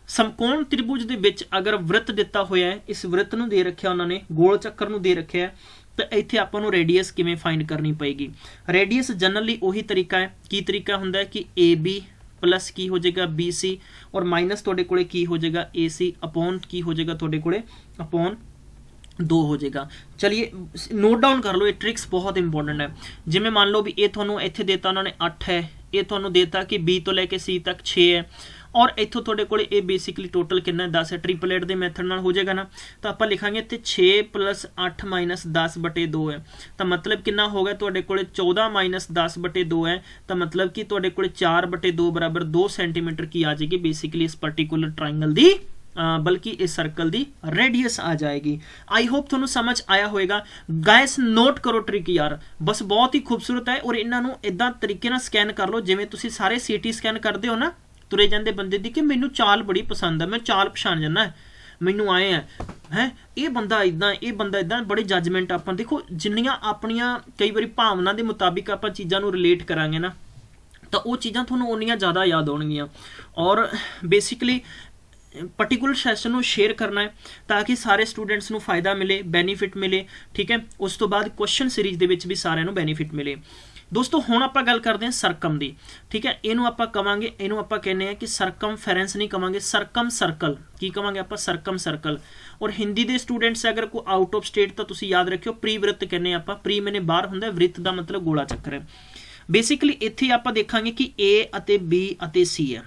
समकोण त्रिभुज दे विच अगर वृत्त दिता होया है, इस वृत्त नूं दे रखिया उन्होंने, गोल चक्कर नूं दे रखिया है, तो इत्थे आपां नूं रेडियस किवें फाइंड करनी पएगी। रेडियस जनरली उही तरीका है, की तरीका हुंदा है कि ए बी प्लस की हो जाएगा बी सी और माइनस तुहाडे कोले की हो जाएगा ए सी अपॉन की हो जाएगा तुहाडे कोले अपॉन 2 हो जाएगा। चलिए नोट डाउन कर लो, ये ट्रिक्स बहुत इंपॉर्टेंट है। जिमें मान लो भी ये थोनों इत्थे देता उन्होंने 8 है, ये थोनों देता कि बी तो लैके सी तक 6 है और इत्थों तुहाडे कोले ये बेसिकली टोटल कितना 10 है, ट्रिपलेट के मैथड नाल हो जाएगा ना। तो आप लिखांगे इत्थे 6 + 8 - 10/2 है, तो मतलब कितना हो गया तुहाडे कोले 14 - 10/2 है, तो मतलब कि तुहाडे कोले 4/2 बराबर 2 सेंटीमीटर की आ जाएगी बेसिकली इस पर्टिकुलर ट्राइंगल दी बल्कि इस सर्कल दी रेडियस आ जाएगी। आई होप तुहानू समझ आया होएगा। गाइस नोट करो ट्रिक यार, बस बहुत ही खूबसूरत है और इन्हों इदा तरीके नाल स्कैन कर लो जिवें तुसीं सारे CT स्कैन करते हो ना तुरे जांदे बंदे दी कि मैनू चाल बड़ी पसंद है, मैं चाल पछाण जाना है, मैनू आए है ये बंदा इदा, ये बंदा इदा, बड़े जजमेंट आप देखो जिन्नियां अपनियां कई बारी भावना के मुताबिक आप चीज़ों को रिलेट करांगे ना तो वो चीज़ां तुहानू उन्नियां ज़्यादा याद होणगियां। और बेसिकली पर्टिकुलर सैशन को शेयर करना है ताकि सारे स्टूडेंट्स को फायदा मिले, बेनीफिट मिले, ठीक है। उस तो बाद क्वेश्चन सीरीज के सारे बेनीफिट मिले। दोस्तों हुण आपां गल करते हैं सरकम की, ठीक है। इनू आपां कवांगे, इनू आपां कहने हैं कि सरकमफेरेंस नहीं कवांगे, सरकम सर्कल की कवांगे आपां, सरकम सर्कल। और हिंदी के स्टूडेंट्स अगर कोई आउट ऑफ स्टेट तो तुसीं याद रखियो प्रीवृत्त कहने आपां, प्री मैंने बाहर हुंदा, वृत्त का मतलब गोला चक्कर है। बेसिकली इत्थे आपां देखांगे कि A अते B अते C है,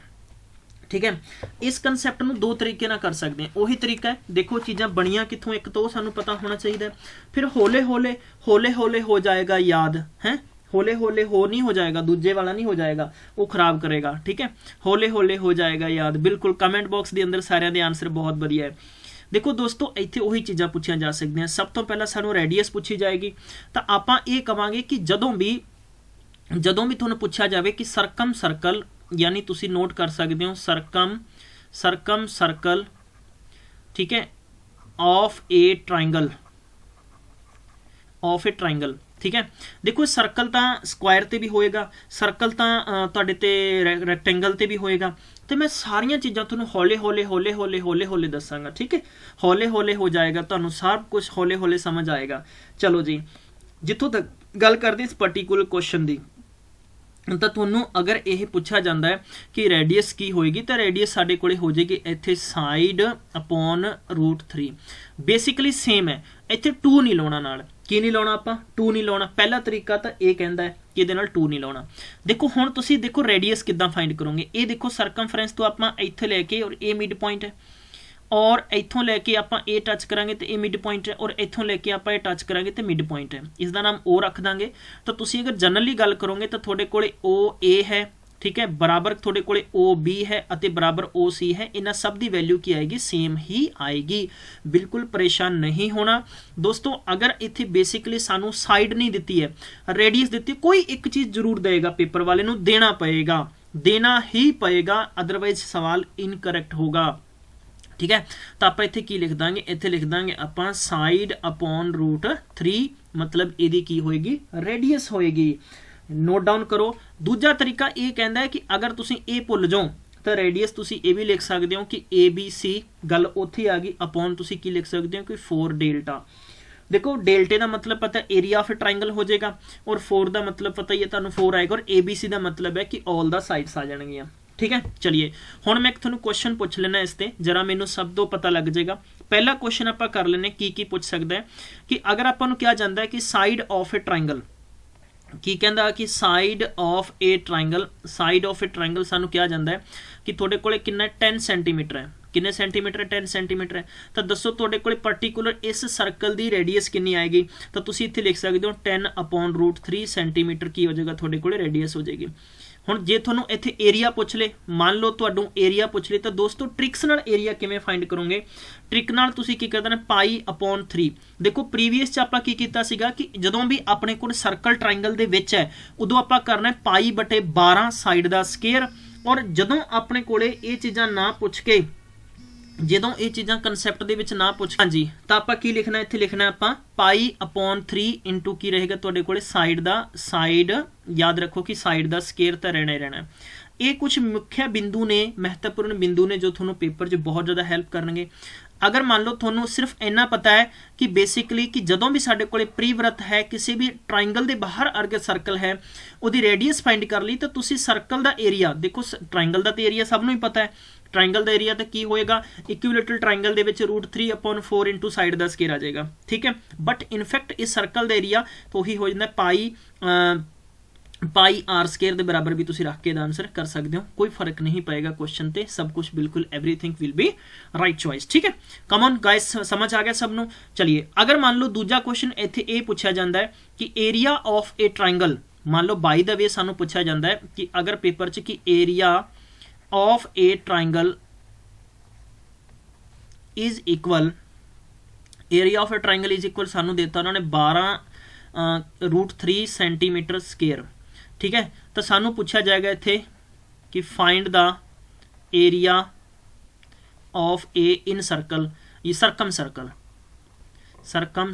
ठीक है। इस कंसैप्ट में दो तरीके ना कर सकते हैं, उही तरीका है देखो चीज़ां बनियां कित्थों, एक तो सानू पता होना चाहिए, फिर हौले हौले हो जाएगा याद है, हौले हौले हो नहीं हो जाएगा, दूजे वाला नहीं हो जाएगा, वो खराब करेगा, ठीक है। हौले हौले हो जाएगा याद, बिल्कुल। कमेंट बॉक्स के अंदर सारिਆਂ ਦੇ आंसर बहुत बढ़िया है। देखो दोस्तों इत्थे उही चीज़ां पूछियां जा सकदियां। सब तो पहला सानू रेडियस पूछी जाएगी, तो आपां ये कवांगे कि जदों भी तुहानूं पुछा जाए कि सरकम सर्कल, यानी तुसी नोट कर सकते हो सरकम सर्कल, ठीक है, ऑफ ए ट्राइंगल, ठीक है। देखो सर्कल तो स्क्वायर ते भी होएगा, सर्कल तो तुहाडे ते रैक्टेंगल ते भी होएगा, तो मैं सारिया चीज़ां तुहानूं हौले हौले दसांगा, ठीक है। हौले हौले हो जाएगा, तुहानूं सब कुछ हौले हौले समझ आएगा। चलो जी, जिथों तक गल करदे इस पर्टिकुलर क्वेश्चन की, तो तुहानूं अगर यह पूछा जाता है कि रेडियस की होएगी, तो रेडियस साडे कोले हो जाएगी इत्थे साइड अपॉन √3। बेसिकली सेम है, इत्थे 2 नहीं लाउणा, नाल की नहीं लाउणा, आपां 2 नहीं लाउणा। पहला तरीका तो यह कहता है कि इहदे नाल 2 नहीं लाउणा। देखो हुण तुसीं देखो रेडियस किद्दां फाइंड करोगे, ये देखो सरकमफरेंस तो आपां इत्थे लैके, और ये मिड पॉइंट है, और इत्थों लैके आपां ए टच करांगे तो ये मिड पॉइंट है, और इत्थों लैके आपां ये टच करांगे तो मिड पॉइंट है, इसका नाम ओ रख देंगे। तो तुसीं अगर जनरली गल करोगे तो थोड़े कोले OA है, ठीक है, बराबर थोड़े कोले OB है अते बराबर OC है। इन्हां सब की वैल्यू की आएगी, सेम ही आएगी, बिल्कुल परेशान नहीं होना दोस्तों। अगर इत्थे बेसिकली सानू साइड नहीं दिती है, रेडियस दिती, कोई एक चीज़ जरूर देगा, पेपर वाले नू देना ही पएगा, अदरवाइज सवाल इनकरैक्ट होगा, ठीक है। तो आप इत्थे की लिख देंगे, इत्थे लिख देंगे आपां साइड अपॉन √3, मतलब इहदी की होएगी, रेडियस होएगी। नोट डाउन करो। दूजा तरीका ये कहता है कि अगर तुसीं ए भुल जाओ तो रेडियस तुसीं ये भी लिख सकते हो कि ABC, गल उत्थे आ गई, अपॉन तुसीं की लिख सकते हो कि 4 डेल्टा। देखो डेल्टे का मतलब पता है एरिया ऑफ ट्राइंगल हो जाएगा, और 4 का मतलब पता ही है तुहानूं 4 आएगा, और ABC का मतलब है कि ऑल द साइड्स आ जाएंगियां, ठीक है। चलिए हुण मैं तुहानूं क्वेश्चन पूछ लेना, इस ते जरा मैनूं सब तो पता लग जाएगा। पहला क्वेश्चन आपां कर लेने की पूछ सकदा है कि अगर आपां नूं कहा जांदा है कि साइड ऑफ ए ट्राइंगल, की कहता कि साइड ऑफ ए ट्राइंगल सानू क्या जाता है कि थोड़े कोले कितना 10 सेंटीमीटर है, किन्ने सेंटीमीटर 10 सेंटीमीटर है। तो दसो थोड़े कोले पर्टिकुलर इस सर्कल की रेडियस कितनी आएगी, तो तुसीं इत्थे लिख सकते हो 10 अपॉन √3 सेंटीमीटर की हो जाएगा, थोड़े कोले रेडियस हो जाएगी। हुण जे तुहानूं इत्थे एरिया पूछ ले, मान लो तुहानूं एरिया पूछ ले, तो दोस्तों ट्रिक्स नाल एरिया किवें फाइंड करोगे, ट्रिक नाल तुसीं की करदे ने π/3। देखो प्रीवियस च आपां की कीता सीगा कि जदों भी अपने कोल सर्कल ट्राइंगल दे विच है उदों आपां करना है π/12 साइड दा स्केयर, और जदों अपने कोले ये चीज़ां ना पुछ के, जदों ये चीज़ां कंसैप्ट दे विच ना पुछ, हाँ जी, तो आपां की लिखना, इत्थे लिखना आपां π/3 इंटू की रहेगा तुहाडे कोले साइड दा, साइड याद रखो कि साइड दा स्केयर तो रहना ही रहना। ये कुछ मुख्य बिंदु ने, महत्वपूर्ण बिंदु ने जो थोनों पेपर च बहुत ज़्यादा हैल्प करनगे। अगर मान लो थोनों सिर्फ इन्ना पता है कि बेसिकली कि जदों भी साडे कोले प्रीवृत्त है, किसी भी ट्राइंगल के बाहर अर्ग सर्कल है, उहदी रेडियस फाइंड कर ली, तो तुसी सर्कल का एरिया देखो, ट्राइंगल का तो एरिया सब नूं ही पता है, ट्राइंगल का एरिया तो की होएगा, इक्विलेटरल ट्राइंगल दे विच √3/4 इंटू साइड का स्केयर आ जाएगा, ठीक है। बट इनफैक्ट इस सर्कल का एरिया तो ही हो जाता है ਪਾਈ ਆਰ ਸਕੇਅਰ ਦੇ ਬਰਾਬਰ ਵੀ ਤੁਸੀਂ ਰੱਖ ਕੇ ਇਹਦਾ ਆਨਸਰ ਕਰ ਸਕਦੇ ਹੋ, ਕੋਈ ਫਰਕ ਨਹੀਂ ਪਏਗਾ ਕੁਐਸਚਨ ਤੇ, ਸਭ ਕੁਝ ਬਿਲਕੁਲ everything will be right choice. ठीक है, कम ऑन गाइस, समझ आ गया सब ਨੂੰ। चलिए अगर मान लो दूजा क्वेश्चन ਇੱਥੇ ਇਹ ਪੁੱਛਿਆ ਜਾਂਦਾ ਹੈ ਕਿ ਏਰੀਆ ਆਫ ਏ ਟ੍ਰਾਇੰਗਲ, मान लो बाय द वे ਸਾਨੂੰ ਪੁੱਛਿਆ ਜਾਂਦਾ ਹੈ ਕਿ ਅਗਰ ਪੇਪਰ 'ਚ ਕਿ area of A triangle is equal, area of A triangle is equal सानू देता उन्होंने 12√3 सेंटीमीटर स्केयर। ठीक है, तो सानू पूछा जाएगा इत्थे कि find the area of A in circle, ये सरकम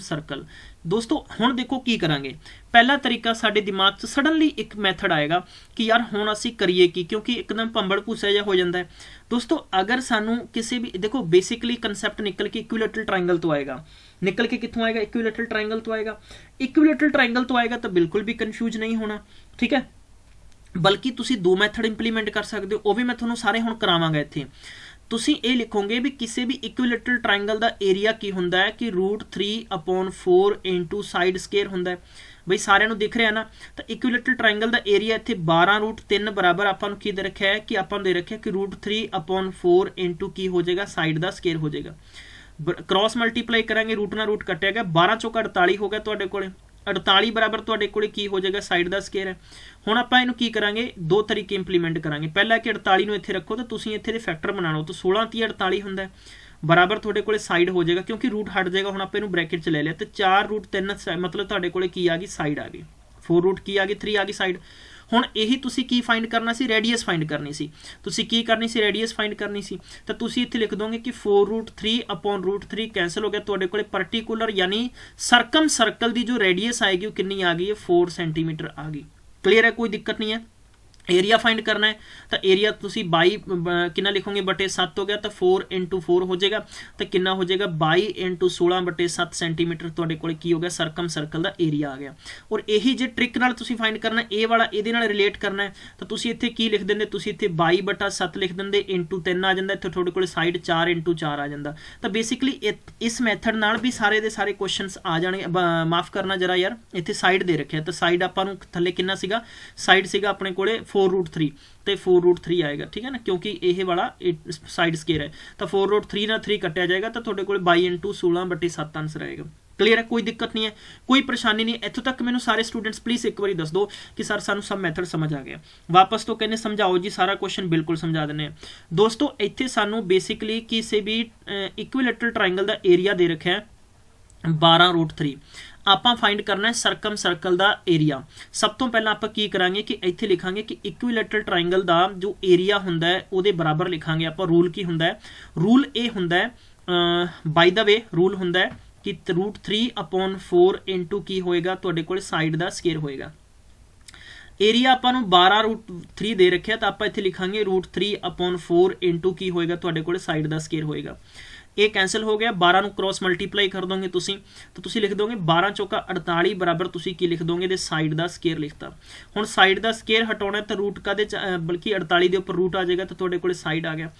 सर्कल। दोस्तों हुण देखो की करांगे, पहला तरीका साडे दिमाग 'च सडनली एक मैथड आएगा कि यार हुण असीं करिए की, क्योंकि एकदम भंबड़ भूसा जिहा हो जाता है। दोस्तों अगर सानू किसी भी, देखो बेसिकली कंसैप्ट निकल के इक्विलैटरल ट्रायंगल तो आएगा, निकल के कित्थों आएगा, इक्विलैटरल ट्रायंगल तो आएगा। इक्विलैटरल ट्रायंगल तो आएगा तो बिल्कुल भी कन्फ्यूज नहीं होना। ठीक है, बल्कि तुसीं दो मैथड इंप्लीमेंट कर सकते हो, वो भी मैं तुहानूं सारे हुण करावांगा। इत्थे ਤੁਸੀਂ ਇਹ ਲਿਖੋਗੇ ਵੀ ਕਿਸੇ ਵੀ ਇਕੁਇਲੈਟਰਲ ਟ੍ਰਾਇੰਗਲ ਦਾ ਏਰੀਆ ਕੀ ਹੁੰਦਾ ਹੈ ਕਿ √3/4 ਇਨਟੂ ਸਾਈਡ ਸਕੁਅਰ ਹੁੰਦਾ ਹੈ। ਬਈ ਸਾਰਿਆਂ ਨੂੰ ਦਿਖ ਰਿਹਾ ਨਾ, ਤਾਂ ਇਕੁਇਲੈਟਰਲ ਟ੍ਰਾਇੰਗਲ ਦਾ ਏਰੀਆ ਇੱਥੇ 12√3 ਬਰਾਬਰ ਆਪਾਂ ਨੂੰ ਕੀ ਦੇ ਰੱਖਿਆ ਹੈ ਕਿ ਆਪਾਂ ਨੂੰ ਦੇ ਰੱਖਿਆ ਕਿ √3/4 ਇਨਟੂ ਕੀ ਹੋ ਜਾਏਗਾ, ਸਾਈਡ ਦਾ ਸਕੁਅਰ ਹੋ ਜਾਏਗਾ। क्रॉस मल्टीप्लाई करेंगे, रूट ना रूट कटिया गया, 12 चौका 48 हो गया तुहाडे कोले, 48 बराबर तुहाडे कोले की हो जाएगा, साइड का स्केयर है। हुण आपां इहनूं की करांगे, दो तरीके इंप्लीमेंट करांगे। पहला कि 48 नूं इत्थे रखो तो तुसीं इत्थे दे फैक्टर बना लो, तो 16 × 48 हुंदा है बराबर तुहाडे कोले साइड हो जाएगा, क्योंकि रूट हट जाएगा। हुण आपां इहनूं ब्रैकेट च ले लिया तो 4√3 मतलब तुहाडे कोले की आ गई, साइड आ गई, 4 की आ गई, 3 आ गई साइड। ਹੁਣ ਇਹੀ ਤੁਸੀਂ ਕੀ ਫਾਈਂਡ ਕਰਨਾ ਸੀ, ਰੇਡੀਅਸ ਫਾਈਂਡ ਕਰਨੀ ਸੀ। ਤੁਸੀਂ ਕੀ ਕਰਨੀ ਸੀ, ਰੇਡੀਅਸ ਫਾਈਂਡ ਕਰਨੀ ਸੀ। ਤਾਂ ਤੁਸੀਂ ਇੱਥੇ ਲਿਖ ਦੋਗੇ ਕਿ 4√3/√3 ਕੈਂਸਲ ਹੋ ਗਿਆ, ਤੁਹਾਡੇ ਕੋਲੇ ਪਾਰਟਿਕੂਲਰ ਯਾਨੀ ਸਰਕਮ ਸਰਕਲ ਦੀ ਜੋ ਰੇਡੀਅਸ ਆਏਗੀ ਉਹ ਕਿੰਨੀ ਆ ਗਈ ਹੈ, 4 ਸੈਂਟੀਮੀਟਰ ਆ ਗਈ। ਕਲੀਅਰ ਹੈ, ਕੋਈ ਦਿੱਕਤ नहीं है। एरिया फाइंड करना है तो एरिया तुसी 22 कितना लिखोगे बटे 7 हो गया, तो 4 × 4 हो जाएगा, तो कितना हो जाएगा 22 × 16 बटे 7 सेंटीमीटर तुहाडे कोले की हो गया, सरकम सर्कल का एरिया आ गया। और यही जे ट्रिक नाल तुसी फाइंड करना ए वाला इहदे नाल रिलेट करना है, तो तुसी इत्थे की लिख दिंदे, तुसी इत्थे 22/7 लिख दिंदे, इंटू 3 आ जांदा, इत्थे तुहाडे कोले साइड 4 × 4 आ जांदा। तो बेसिकली इस मैथड नाल भी सारे दे सारे क्वेश्चनस आ जाने। माफ करना जरा यार, इत्थे साइड दे रखिया, तो साइड आपां नूं थल्ले कितना सीगा, साइड सीगा अपने कोले 4√3 तो 4√3 आएगा। ठीक है ना, क्योंकि यह वाला साइड स्केयर है, तो 4√3 ਨਾਲ 3 कटिया जाएगा, तो ਤੁਹਾਡੇ ਕੋਲ 22 × 16/7 आंसर आएगा। क्लीयर है, कोई दिक्कत नहीं है, कोई परेशानी नहीं। इत्थों तक मैंने सारे स्टूडेंट्स प्लीज़ एक बार दस दो कि सर सानू सब मैथड समझ आ गया। वापस तो कहने समझाओ जी, सारा क्वेश्चन बिल्कुल समझा देने। दोस्तों इत्थे सानू बेसिकली किसी भी इक्विलैटरल ट्रायंगल का एरिया दे रखा है 12√3। ਆਪਾਂ फाइंड करना है सरकम सर्कल का एरिया। सब तो पहला आप की करांगे कि इत्थे लिखांगे कि इक्विलैटरल ट्रायंगल का जो एरिया हुंदा है उहदे बराबर लिखांगे आप। रूल की हुंदा है, रूल ए हुंदा है बाय द वे रूल हुंदा है कि √3/4 इंटू की होएगा तुहाडे कोल साइड का स्केयर होएगा। एरिया आपां नूं 12√3 दे रखिया, तो आप इत्थे लिखांगे √3/4 इंटू की होएगा तुहाडे कोल साइड का स्केयर होएगा। ये कैंसल हो गया, 12 ਨੂੰ क्रॉस मल्टीप्लाई कर दोगे तुसी, तो तुसी लिख दोगे 12 चौका 48 बराबर तुसी की लिख दोगे दे साइड का स्केयर लिखता। हुण साइड का स्केयर हटाउणा तो रूट का बल्कि 48 के उपर रूट आ जाएगा, तो तुहाडे कोल साइड आ गया।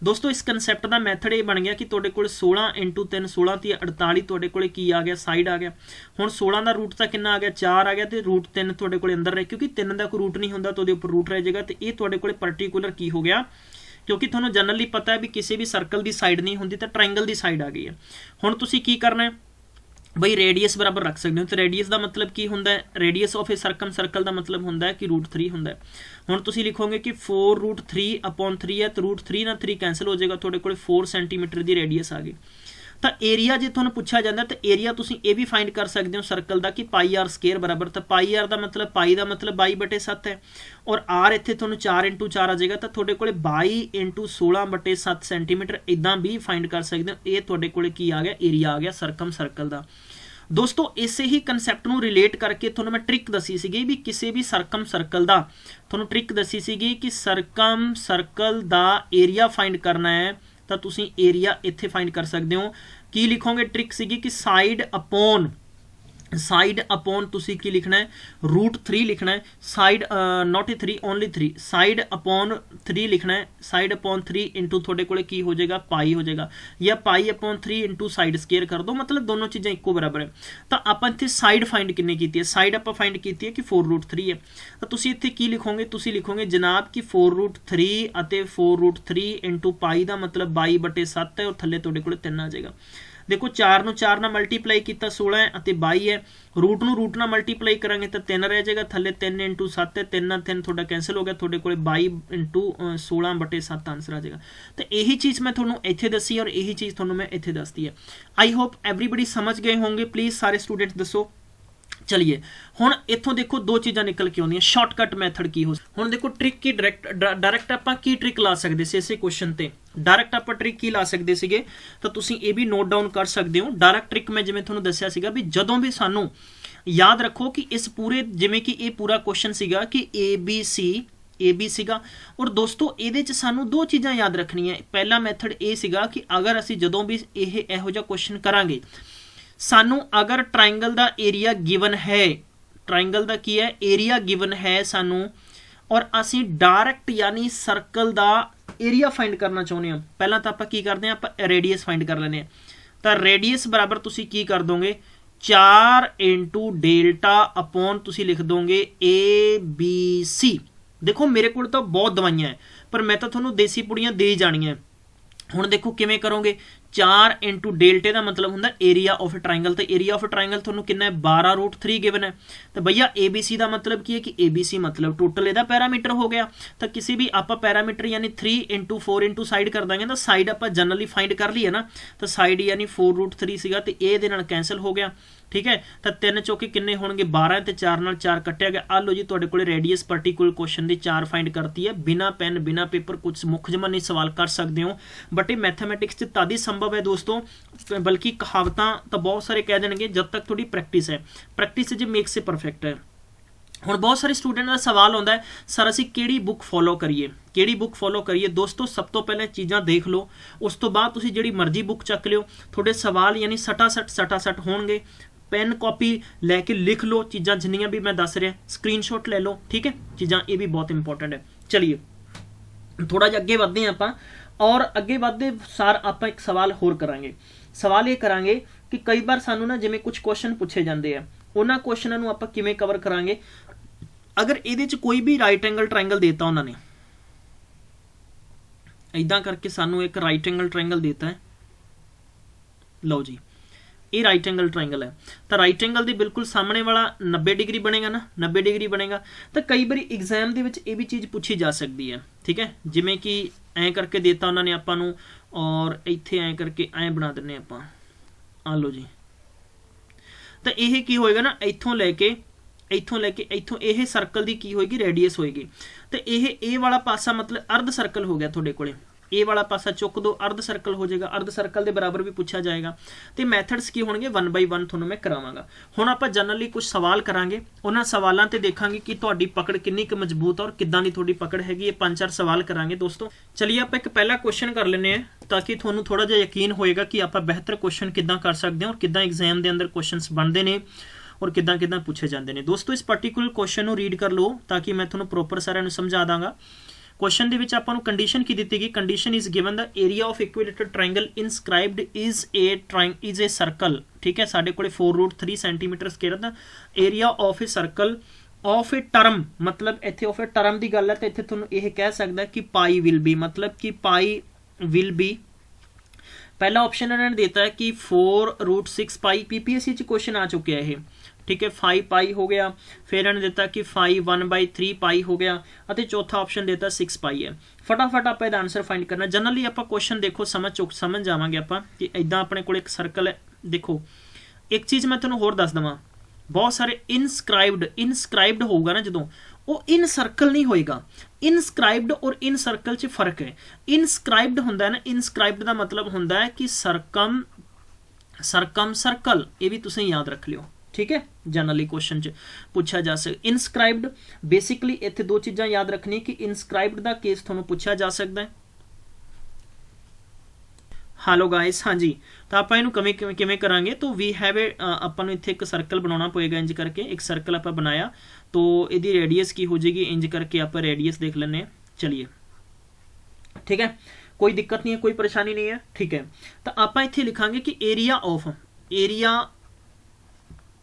दोस्तों इस कंसैप्ट का मैथड ये बन गया कि तुहाडे कोल 16 × 3 16 ती 48 तुहाडे कोल की आ गया, साइड आ गया। हुण 16 का रूट तो कितना आ गया, 4 आ गया, तो √3 तुहाडे कोल अंदर रहे, क्योंकि 3 का कोई रूट नहीं हुंदा तो उहदे उपर रूट रह जाएगा। तो ये तुहाडे कोल पर्टिकुलर की हो गया, क्योंकि तुहानूं जनरली पता है भी किसी भी सर्कल की साइड नहीं होंदी, तो ट्रायंगल की साइड आ गई है। हुण तुसीं की करना है बई, रेडियस बराबर रख सकते हो। तो रेडियस का मतलब की हुंदा है, रेडियस ऑफ ए सरकम सर्कल का मतलब हुंदा है कि √3 हुंदा है। हुण तुसीं लिखोगे कि 4√3/3 है, तो √3 ਨਾਲ 3 कैंसल हो जाएगा, तुहाडे कोल 4 सेंटीमीटर की रेडियस आ गई। तो एरिया जो तुहानूं पुछा जाता, तो एरिया तुसीं ये भी फाइंड कर सकते हो सर्कल का कि πr स्केयर बराबर, तो πr का मतलब पाई का मतलब 22/7 है, और r इत्थे तुहानूं 4 × 4 आ जाएगा, तो तुहाडे कोले 22 × 16/7 सेंटीमीटर इदां भी फाइंड कर सकते हो। ये तुहाडे कोले की आ गया, एरिया आ गया सरकम सर्कल का। दोस्तों इसे ही कंसैप्ट नूं रिलेट करके तुहानूं मैं ट्रिक दसी सीगी भी किसी भी सरकम सर्कल का, तुहानूं ट्रिक दसी सीगी कि सरकम सर्कल का एरिया फाइंड करना है, तो तुसीं एरिया इत्थे फाइंड कर सकते हो। की लिखोगे, ट्रिक सीगी कि साइड अपॉन साइड अपॉन तुसी की लिखना है √3 लिखना है, side not a 3 only 3, side upon 3 लिखना है, साइड अपॉन 3 इंटू थोड़े कोले की हो जाएगा पाई हो जाएगा, या pi upon 3 into side square कर दो, मतलब दोनों चीज़ें इक्को बराबर है। तो आप इतने साइड फाइंड किन्ने की है, साइड आप फाइंड की है कि 4√3 है। तो तुसी इतने की लिखोगे, तुसी लिखोगे जनाब कि 4√3 ਅਤੇ 4√3 इंटू पाई का मतलब 22/7 है, और थले थोड़े कोले 3 आ जाएगा। देखो 4 ਨੂੰ 4 ਨਾਲ ਮਲਟੀਪਲਾਈ ਕੀਤਾ 16 ਹੈ ਅਤੇ 22 ਹੈ, रूट ਨੂੰ रूट ਨਾਲ ਮਲਟੀਪਲਾਈ ਕਰਾਂਗੇ ਤਾਂ 3 ਰਹਿ ਜਾਏਗਾ, ਥੱਲੇ 3 × 7 ਹੈ, 3 ਨਾਲ 3 ਤੁਹਾਡਾ ਕੈਂਸਲ ਹੋ ਗਿਆ, ਤੁਹਾਡੇ ਕੋਲੇ 22 × 16/7 ਆਨਸਰ ਆ ਜਾਏਗਾ। ਤੇ ਇਹੀ ਚੀਜ਼ ਮੈਂ ਤੁਹਾਨੂੰ ਇੱਥੇ ਦੱਸੀ ਔਰ ਇਹੀ ਚੀਜ਼ ਤੁਹਾਨੂੰ ਮੈਂ ਇੱਥੇ ਦੱਸਦੀ ਹੈ। ਆਈ ਹੋਪ ਐਵਰੀਬਡੀ ਸਮਝ ਗਏ ਹੋਣਗੇ। ਪਲੀਜ਼ ਸਾਰੇ ਸਟੂਡੈਂਟਸ ਦੱਸੋ। चलिए हुण इत्थों देखो दो चीज़ां निकल के आउंदियां, शॉर्टकट मैथड की हो। हुण देखो ट्रिक की डायरैक्ट आपां की ट्रिक ला सकदे सी इसे क्वेश्चन ते, डायरैक्ट आपां ट्रिक की ला सकदे सीगे, तो तुसीं ये भी नोट डाउन कर सकदे हो। डायरैक्ट ट्रिक मैं जिवें तुहानूं दस्सिया सीगा भी जदों भी सानूं याद रखो कि इस पूरे जिवें कि ये पूरा क्वेश्चन सीगा कि ए बी सीगा, और दोस्तों ਇਹਦੇ 'ਚ ਸਾਨੂੰ दो चीज़ां याद रखनियां। पहला मैथड ये सीगा कि अगर असीं जदों भी ਇਹੋ ਜਿਹਾ क्वेश्चन करांगे, सानू अगर ट्राइंगल का एरिया गिवन है, ट्राइंगल का की है एरिया गिवन है सानू, और असी डायरैक्ट यानी सर्कल का एरिया फाइंड करना चाहते हैं, पहला तो आप की करते हैं, आप रेडियस फाइंड कर लेने। तो रेडियस बराबर तुसी की कर दोगे 4 × डेल्टा अपॉन तुसी लिख दोगे ABC। देखो मेरे को तो बहुत दवाइयां है, पर मैं तो थोनों देसी पुड़ियां दे ही जानियां। हुण देखो किवें करोगे, 4 × डेल्टे का मतलब होंगे एरिया ऑफ ट्राइंगल, तो एरिया ऑफ ट्राइंगल थोनों कितना है 12√3 गिवन है। तो भैया ABC का मतलब की है कि ABC मतलब टोटल ਇਹਦਾ पैरामीटर हो गया। तो किसी भी आप पैरामीटर यानी 3 × 4 × साइड कर देंगे, तो साइड आप जनरली फाइंड कर ली है ना, तो साइड यानी 4√3 सीगा, तो ये नाल कैंसल हो गया। ठीक है, तो 3 चौके किन्ने होणगे 12, तो 4 नाल 4 कट्टिया गया। आ लो जी तुहाडे कोले रेडियस पर्टिकुलर क्वेश्चन दी 4 फाइंड करती है, बिना पेन बिना पेपर कुछ मुख जमानी सवाल कर सकते हो, बट ये मैथमेटिक्स च तद ही संभव है दोस्तों, बल्कि कहावतां तो बहुत सारे कह देंगे जब तक थोड़ी प्रैक्टिस है, प्रैक्टिस जी मेक्स ए परफेक्ट है। हुण बहुत सारे स्टूडेंट का सवाल आता है सर असीं किहड़ी बुक फॉलो करिए, किहड़ी बुक फॉलो करिए। दोस्तों सब तो पहले चीज़ां देख लो, उस तो बाद तुसीं जिहड़ी मर्जी बुक चक लिओ, तुहाडे सवाल यानी सटासट होणगे। पेन कॉपी लैके लिख लो चीज़ां जिन्नियां भी मैं दस रहा, स्क्रीनशॉट ले लो। ठीक है, चीज़ां ये भी बहुत इंपॉर्टेंट है। चलिए थोड़ा जिहा अगे वधदे आपां, और अगे वधदे सार आपां एक सवाल होर करांगे। सवाल ये करांगे कि कई बार सानू ना जिवें कुछ क्वेश्चन पूछे जाते हैं, उन्हां क्वेश्चनां नूं आपां किवें कवर करांगे। अगर इहदे च कोई भी राइट एंगल ट्रायंगल देता उन्होंने, इदां करके सानू एक राइट एंगल ट्रायंगल देता है, लो जी ये राइट एंगल ट्रायंगल है, तो राइट एंगल के बिल्कुल सामने वाला 90 डिग्री बनेगा ना, 90 डिग्री बनेगा। तो कई बार एग्जाम के भी चीज़ पूछी जा सकती है। ठीक है, जिमें कि ऐ करके देता उन्होंने आपां नूं, और इत्थे ऐ करके ऐ बना देने आपां, आ लो जी। तो यह की होएगा ना, इत्थों लैके इत्थों यह सर्कल की होएगी रेडियस होएगी। तो यह ए वाला पासा मतलब अर्ध सर्कल हो गया थोड़े कोले, ए वाला पासा चुक दो अर्ध सर्कल हो जाएगा, अर्ध सर्कल के बराबर भी पूछा जाएगा। तो मैथड्स की होंगे 1 बाय 1 थोनों मैं करावांगा। हुण आपां जनरली कुछ सवाल करांगे, उन्हां सवालों ते देखांगे कि तुहाडी पकड़ कितनी क मजबूत और किद्दां दी तुहाडी पकड़ हैगी। 5-4 सवाल करांगे दोस्तों। चलिए आप एक पहला क्वेश्चन कर लेने हैं, ताकि थोनों थोड़ा जिहा यकीन होएगा कि आपां बेहतर क्वेश्चन किद्दां कर सकते हैं और किद्दां एग्जाम के अंदर क्वेश्चनस बनते हैं और किद्दां पूछे जाते हैं। दोस्तों इस पर्टिकुलर क्वेश्चन को रीड कर लो, ताकि मैं थोनों प्रॉपर सारिਆਂ ਨੂੰ समझा दांगा। क्वेश्चन ਦੇ ਵਿੱਚ ਆਪਾਂ ਨੂੰ ਕੰਡੀਸ਼ਨ ਕੀ ਦਿੱਤੀ ਗਈ, ਕੰਡੀਸ਼ਨ ਇਜ਼ ਗਿਵਨ ਦਾ area of equilateral triangle inscribed is a circle. ਠੀਕ ਹੈ, ਸਾਡੇ ਕੋਲੇ 4√3 ਸੈਂਟੀਮੀਟਰ ਸਕੁਅਰ ਦਾ area of a circle of a term, मतलब ਇੱਥੇ ਆਫ ਏ ਟਰਮ ਦੀ ਗੱਲ ਹੈ, ਤੇ ਇੱਥੇ ਤੁਹਾਨੂੰ ਇਹ ਕਹਿ ਸਕਦਾ ਕਿ ਪਾਈ ਵਿਲ ਬੀ, मतलब कि पाई विल बी। पहला ऑप्शन इन्होंने देता है कि 4√6 पाई, PPSC च क्वेश्चन आ चुके हैं ये। ठीक है, 5 पाई हो गया, फिर इन्होंने देता कि 5/1/3 पाई हो गया, और चौथा ऑप्शन देता 6 पाई है। फटाफट आप इसका आंसर फाइंड करना। जनरली आप क्वेश्चन देखो समझ जावांगे आप कि इदा अपने को एक सर्कल है। देखो एक चीज़ मैं तुहानूं होर दस देवां, बहुत सारे इनस्क्राइब्ड होगा ना जो, वो इन सर्कल नहीं होएगा। इनस्क्राइब्ड और इन सर्कल च फर्क है। इनस्क्राइब्ड होंदा है ना, इनस्क्राइब्ड का मतलब होंदा है कि सरकम सर्कल, ये भी तुसीं याद रख लियो। ठीक है, जनरली क्वेश्चन च पूछा जा सकता। इनस्क्राइब्ड बेसिकली इत्थे 2 चीज़ां याद रखनी कि इनस्क्राइब्ड का केस तुहानूं पूछा जा सकता है। ਹੈਲੋ ਗਾਇਸ, ਹਾਂਜੀ ਤਾਂ ਆਪਾਂ ਇਹਨੂੰ ਕਿਵੇਂ ਕਰਾਂਗੇ। तो वी हैव ए ਆਪਾਂ ਨੂੰ ਇੱਥੇ ਇੱਕ ਸਰਕਲ ਬਣਾਉਣਾ ਪਏਗਾ। ਇੰਜ ਕਰਕੇ ਇੱਕ ਸਰਕਲ ਆਪਾਂ ਬਣਾਇਆ, तो ਇਹਦੀ ਰੇਡੀਅਸ ਕੀ ਹੋ ਜਾਏਗੀ, ਇੰਜ ਕਰਕੇ ਆਪਾਂ ਰੇਡੀਅਸ देख ਲੈਂਦੇ हैं। चलिए ठीक है, कोई दिक्कत नहीं है, कोई परेशानी नहीं है, ठीक है। तो आप इत्थे लिखांगे कि area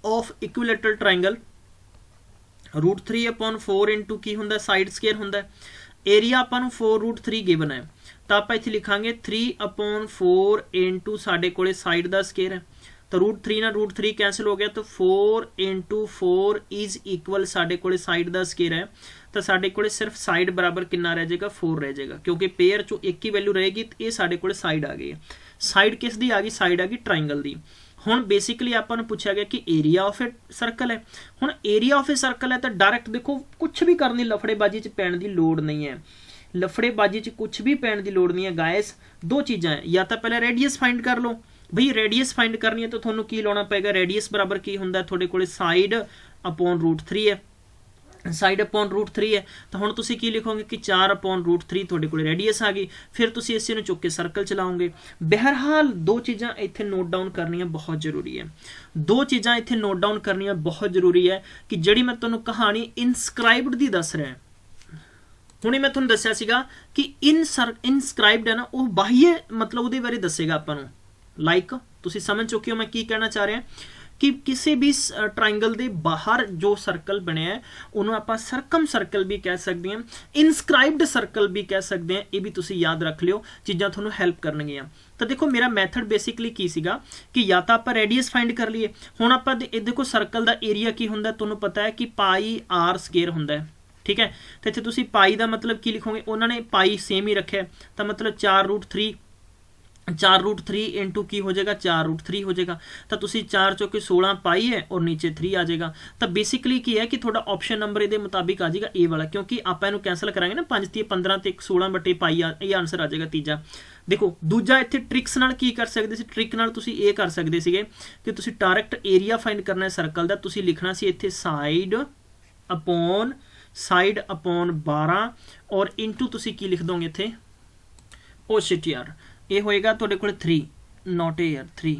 of equilateral triangle √3/4 into की हुंदा साइड स्केयर हुंदा। एरिया आपां नूं 4√3 गिवन है, तो आप इत्थे लिखांगे 3/4 इंटू साडे कोले साइड दा स्केयर है। तो √3 नाल √3 कैंसिल हो गया, तो 4 इंटू 4 इज इक्वल साडे कोले साइड दा स्केयर है। तो साडे कोले सिर्फ साइड बराबर कितना रह जाएगा, 4 रह जाएगा, क्योंकि पेयर चो एक ही वैल्यू रहेगी। तो ये साडे कोले साइड आ गई है। साइड किस दी आ गई, साइड आ गई ट्रायंगल दी। हुण बेसिकली आपां नूं पुछया गया कि एरिया ऑफ ए सर्कल है। हुण एरिया ऑफ ए सर्कल है तो डायरैक्ट देखो कुछ भी करने लफड़ेबाजी च पैण दी लोड़ नहीं है। लफड़ेबाजी च कुछ भी पैण दी लोड़ नहीं है गाइस। दो चीज़ां है, या तो पहले रेडियस फाइंड कर लो। भई रेडियस फाइंड करनी है तो तुहानूं की लाउणा पएगा, रेडियस बराबर की हुंदा तुहाडे कोले साइड अपॉन √3 है। साइड अपॉन √3 है, तो हुण तुसीं की लिखोगे कि 4/√3 तुहाडे कोले रेडियस आ गई। फिर तुसीं इस नूं चुक के सर्कल चलाओगे। बहरहाल दो चीज़ां इत्थे नोट डाउन करनियां बहुत जरूरी है। दो चीज़ां इत्थे नोट डाउन करनियां बहुत जरूरी है कि जिहड़ी मैं तुहानूं कहानी इनस्क्राइब्ड दी दस रहा। हुणे मैं तुहानूं दस्सिया सीगा कि इनस्क्राइब्ड है ना, वो बाह्य मतलब उहदे बारे दसेगा आपां नूं। लाइक तुसीं समझ चुके हो मैं की कहना चाह रहा कि किसी भी ट्रायंगल के बाहर जो सर्कल बने है उन्होंने आप सरकम सर्कल भी कह सकते हैं, इनस्क्राइब्ड सर्कल भी कह सकते हैं। ये भी तुसी याद रख लियो, चीज़ां तुहानूं हेल्प करनगियां। तो देखो मेरा मैथड बेसिकली की सीगा कि या तो आप रेडियस फाइंड कर लीए। हुण आप देखो सर्कल का एरिया की हुंदा, तुहानूं पता है कि πr स्केयर हुंदा है, ठीक है। तो इत्थे तुसी पाई का मतलब की लिखोगे, उन्होंने पाई सेम ही रखे, तो मतलब 4√3 इंटू की हो जाएगा, 4√3 हो जाएगा। तो तुसी 4 चौके 16 पाई है और नीचे 3 आ जाएगा। तो बेसिकली की है कि थोड़ा ऑप्शन नंबर ये मुताबिक आ जाएगा ए वाला, क्योंकि आप इन्हू कैंसल करांगे ना 5 × 15 तो 16 पाई ये आंसर आ जाएगा तीजा। देखो दूजा इत्थे ट्रिक्स नाल की कर सकते सी, ट्रिक नाल तुसी ये कर सकते सीगे कि तुसी डायरैक्ट एरिया फाइंड करना है सर्कल का। तुसी लिखना सी इत्थे साइड अपॉन 12 और इंटू तुसी की लिख दोगे इत्थे, ओ शिट यार, ये होएगा तुहाडे कोले 3 नॉट ए यार 3,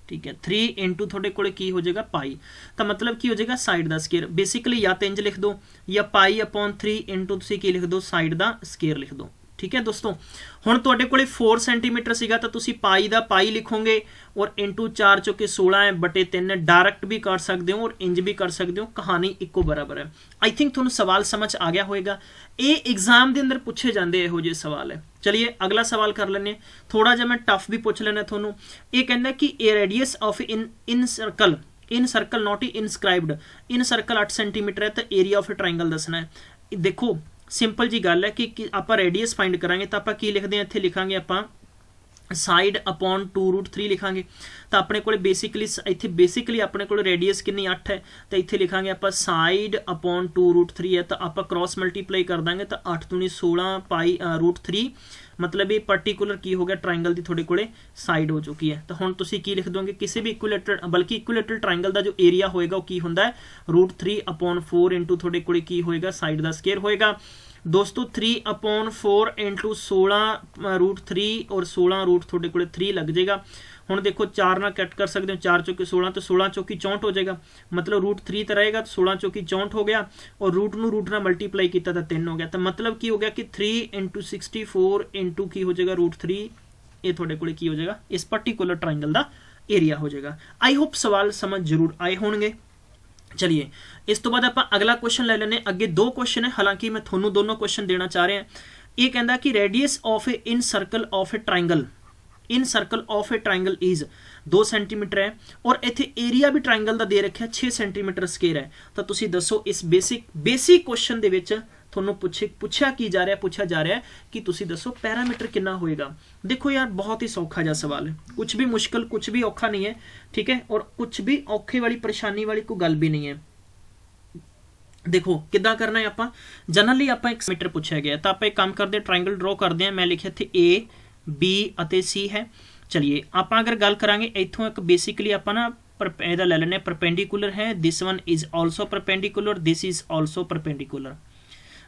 ठीक है। 3 इंटू थोड़े कोले की हो जाएगा पाई, तो मतलब की हो जाएगा साइड का स्केयर। बेसिकली या तो इंज लिख दो या π/3 इंटू तुसी की लिख दो साइड का स्केयर लिख दो, ठीक है दोस्तों। हुण तुहाडे कोले 4 सेंटीमीटर सीगा तो तुसी पाई दा पाई लिखोगे और इंटू 4 चौके 16/3 डायरैक्ट भी कर सकते हो और इंज भी कर सकते हो, कहानी इक्को बराबर है। आई थिंक तुहानूं सवाल समझ आ गया होएगा। ये एग्जाम के अंदर पूछे जाते इहो जिहे सवाल है। चलिए अगला सवाल कर लेने, थोड़ा जिहा मैं टफ भी पूछ लेना थोनू। ये कहता है कि a radius of in circle not inscribed, in circle 8 centimetre है, तो एरिया ऑफ ए ट्रायंगल दसना है। देखो सिंपल जी गल है कि आप रेडियस फाइंड करांगे तो आप की लिखते हैं, इत्थे लिखांगे आप साइड अपॉन 2√3 लिखांगे। तो अपने को बेसिकली अपने को रेडियस कितनी 8 है, तो इत्थे लिखांगे आप साइड अपॉन 2√3 है। तो आप क्रॉस मल्टीप्लाई कर देंगे तो 8 दूनी 16 π/√3, मतलब ये पर्टिकुलर की हो गया ट्रायंगल की थोड़े कोले साइड हो चुकी है। तो हुण तुसी की लिख दोगे, किसी भी इक्विलैटरल बल्कि इक्विलैटरल ट्रायंगल का जो एरिया होएगा वो की हुंदा है √3/4 इंटू थोड़े कोले की होएगा साइड का स्केयर होएगा दोस्तों। 3/4 इंटू 16√3 और 16 थोड़े कोले 3 लग जाएगा। हुण देखो 4 ना कट कर सकते हो, 4 चौके 16 तो 16 चौकी 64 हो जाएगा, मतलब √3 तो रहेगा तो 16 चौकी 64 हो गया और रूट ना मल्टीप्लाई किया तो 3 हो गया। तो मतलब की हो गया कि 3 × 64 इंटू की हो जाएगा √3, ये थोड़े कोले की हो जाएगा इस पर्टिकुलर ट्रायंगल का एरिया हो जाएगा। आई होप सवाल समझ जरूर आए होंगे। चलिए इस तो बाद आप अगला क्वेश्चन ले लेने। अगे 2 क्वेश्चन है, हालांकि मैं थोनू दोनों क्वेश्चन देना चाह रहा। ये कहता कि radius of A in circle of A triangle is 2 centimetre है और इत्थे एरिया भी ट्रायंगल का दे रखा 6 सेंटीमीटर स्केयर है। तो तुसी दसो इस बेसिक क्वेश्चन दे विच थोनू पूछा जा रहा है कि तुसी दसो पैरामीटर कितना होएगा। देखो यार बहुत ही सौखा जा सवाल है, कुछ भी मुश्किल कुछ भी औखा नहीं है, ठीक है, और कुछ भी औखे वाली परेशानी वाली कोई गल भी नहीं है। देखो किद्दां करना है, आप जनरली आप 1 मीटर पूछा गया तो आप एक काम करते ट्रायंगल ड्रॉ करते हैं। मैं लिखिया इत्थे ए बी और सी है। चलिए आप अगर गल करांगे इत्थों एक बेसिकली आप ना इहदा ले लेने परपेंडिकुलर है, this one is also perpendicular, this is also perpendicular,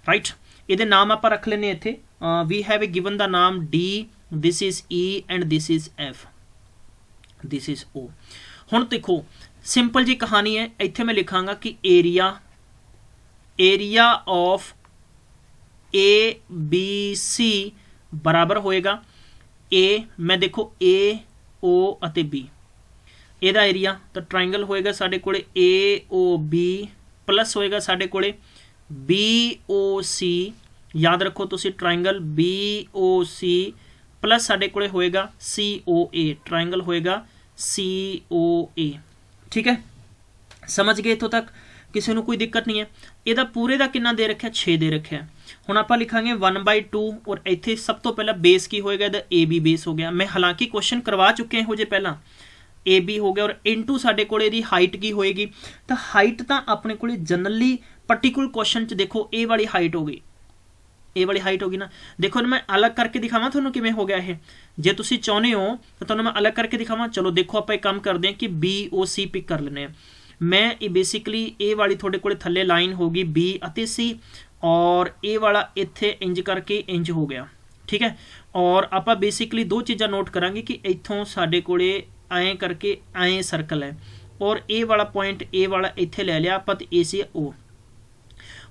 right. ये नाम आप रख लेने इत्थे we have a given the name D this is E and this is F, this is O। हुण देखो सिंपल जी कहानी है, इत्थे मैं लिखांगा कि एरिया ऑफ ABC बराबर होएगा A, मैं देखो A O अते B, ਇਹਦਾ एरिया तो ट्रायंगल होएगा साडे कोले AOB प्लस होएगा साडे कोले BOC, याद रखो तुसी ट्रायंगल BOC प्लस साडे कोले होएगा COA, ट्रायंगल होएगा COA। ठीक है, समझ गए इत्थों तक, किसी को कोई दिक्कत नहीं है। ਇਹਦਾ पूरे का कितना दे रखा 6 दे रखा है। ਹੁਣ ਆਪਾਂ ਲਿਖਾਂਗੇ 1/2 और ਇੱਥੇ ਸਭ ਤੋਂ ਪਹਿਲਾਂ बेस की होएगा, ਇਹਦਾ AB बेस हो गया। मैं हालांकि क्वेश्चन करवा चुके ਇਹੋ ਜਿਹੇ ਪਹਿਲਾਂ, AB हो गया और इनटू साडे कोले दी हाइट की होएगी, तो हाइट तो अपने कोले जनरली पर्टिकुलर क्वेश्चन च देखो ए वाली हाइट हो गई, ए वाली हाइट होगी ना। देखो मैं अलग करके दिखावां तुहानूं किवें हो गया है, जे तुसीं चाहुंदे हो तो तुहानूं मैं अलग करके दिखावां। चलो देखो आपां एक काम करते हैं कि BOC पिक कर लेने। मैं ये बेसिकली ए वाली थोड़े कोले थल्ले लाइन होगी B अते C, और ए वाला इत्थे इंज करके इंज हो गया। ठीक है, और आपां बेसिकली दो चीज़ां नोट करांगे कि इत्थों साडे कोले ऐ करके ऐ सर्कल है, और ए वाला पॉइंट ए वाला इत्थे ले लिया आपां ते ए से O।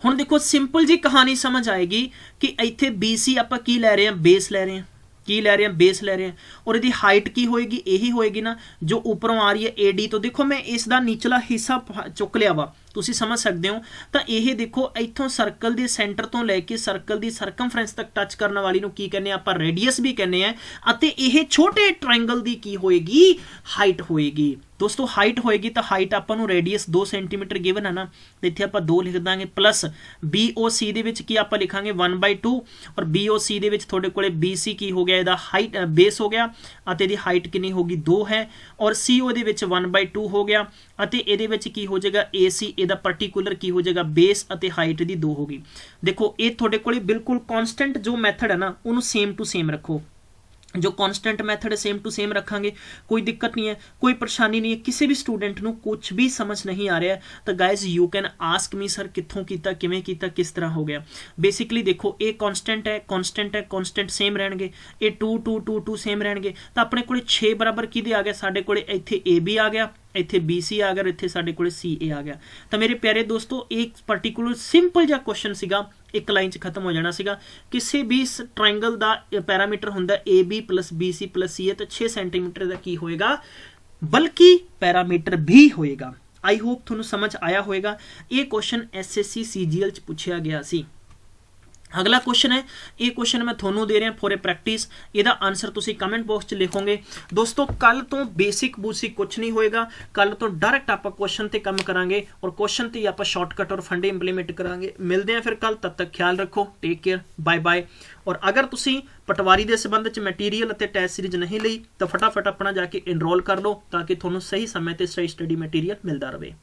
हुण देखो सिंपल जी कहानी समझ आएगी कि इत्थे BC आपां की लै रहे हैं, बेस लै रहे हैं, की लै रहे हैं, बेस लै रहे हैं, और इसकी हाइट की होएगी, यही होएगी ना जो ऊपरों आ रही है AD। तो देखो मैं इसका निचला हिस्सा चुक लिया वा, तुसी समझ सकते हो। तो यह देखो इत्थों सर्कल के सेंटर तो लैके सर्कल की सरकमफ्रेंस तक टच करने वाली नूं की कहने आपां रेडियस भी कहने हैं, अते यह छोटे ट्रायंगल की की होएगी, हाइट होएगी। दोस्तों हाइट होएगी तो हाइट आपां नूं रेडियस 2 सेंटीमीटर गिवन है ना, इत्थे आपां 2 लिख दांगे, प्लस BOC दे विच की आपां लिखांगे 1/2, और BOC दे विच थोड़े कोले BC की हो गया, इहदा हाइट बेस हो गया, अते इहदी हाइट कितनी होगी 2 है, और CO दे विच 1/2 हो गया, अते इहदे विच की हो जाएगा AC, इहदा पर्टिकुलर की हो जाएगा बेस अते हाइट दी 2 होगी। देखो ये थोड़े कोले बिल्कुल कॉन्स्टेंट जो मैथड है ना उन्होंने सेम टू सेम रखो, जो कॉन्स्टेंट मैथड है सेम टू सेम रखांगे, कोई दिक्कत नहीं है, कोई परेशानी नहीं है। किसी भी स्टूडेंट को कुछ भी समझ नहीं आ रहा है तो guys you can ask me sir कित्थों कीता, किवें कीता, किस तरह हो गया। बेसिकली देखो ये कॉन्स्टेंट है, कॉन्स्टेंट है, कॉन्स्टेंट सेम रहणगे, ये 2 2 2 2 सेम रहणगे, तो अपने कोले 6 बराबर किहदे आ गया, साडे कोले इत्थे AB आ गया, इत्थे BC आ गया, इत्थे साडे कोले CA आ गया। तो मेरे प्यारे दोस्तों एक पर्टिकुलर सिंपल जिहा क्वेश्चन सीगा, एक लाइन च खत्म हो जाना सीगा। किसी भी ट्रायंगल का पैरामीटर हुंदा AB plus BC plus CA, तो 6 सेंटीमीटर का की होएगा, बल्कि पैरामीटर भी होएगा। आई होप तुहानूं समझ आया होएगा। ये क्वेश्चन SSC CGL च पूछा गया सी। अगला क्वेश्चन है, ये क्वेश्चन मैं थोनों दे रहा फॉर ए प्रैक्टिस, ਇਹਦਾ आंसर तुसी कमेंट बॉक्स च लिखोगे। दोस्तों कल तो बेसिक बूसिक कुछ नहीं होएगा, कल तो डायरेक्ट आप क्वेश्चन ते काम करांगे, और क्वेश्चन ते आप शॉर्टकट और फंडे इंप्लीमेंट करांगे। मिलते हैं फिर कल, तब तक ख्याल रखो, टेक केयर, बाय बाय। और अगर तुसी पटवारी के संबंध च मटीरियल और टैस्ट सीरीज नहीं ली तो फटाफट अपना जाके इनरोल कर लो, ताकि थोनों सही समय ते सही स्टडी मटीरियल मिलता रहे।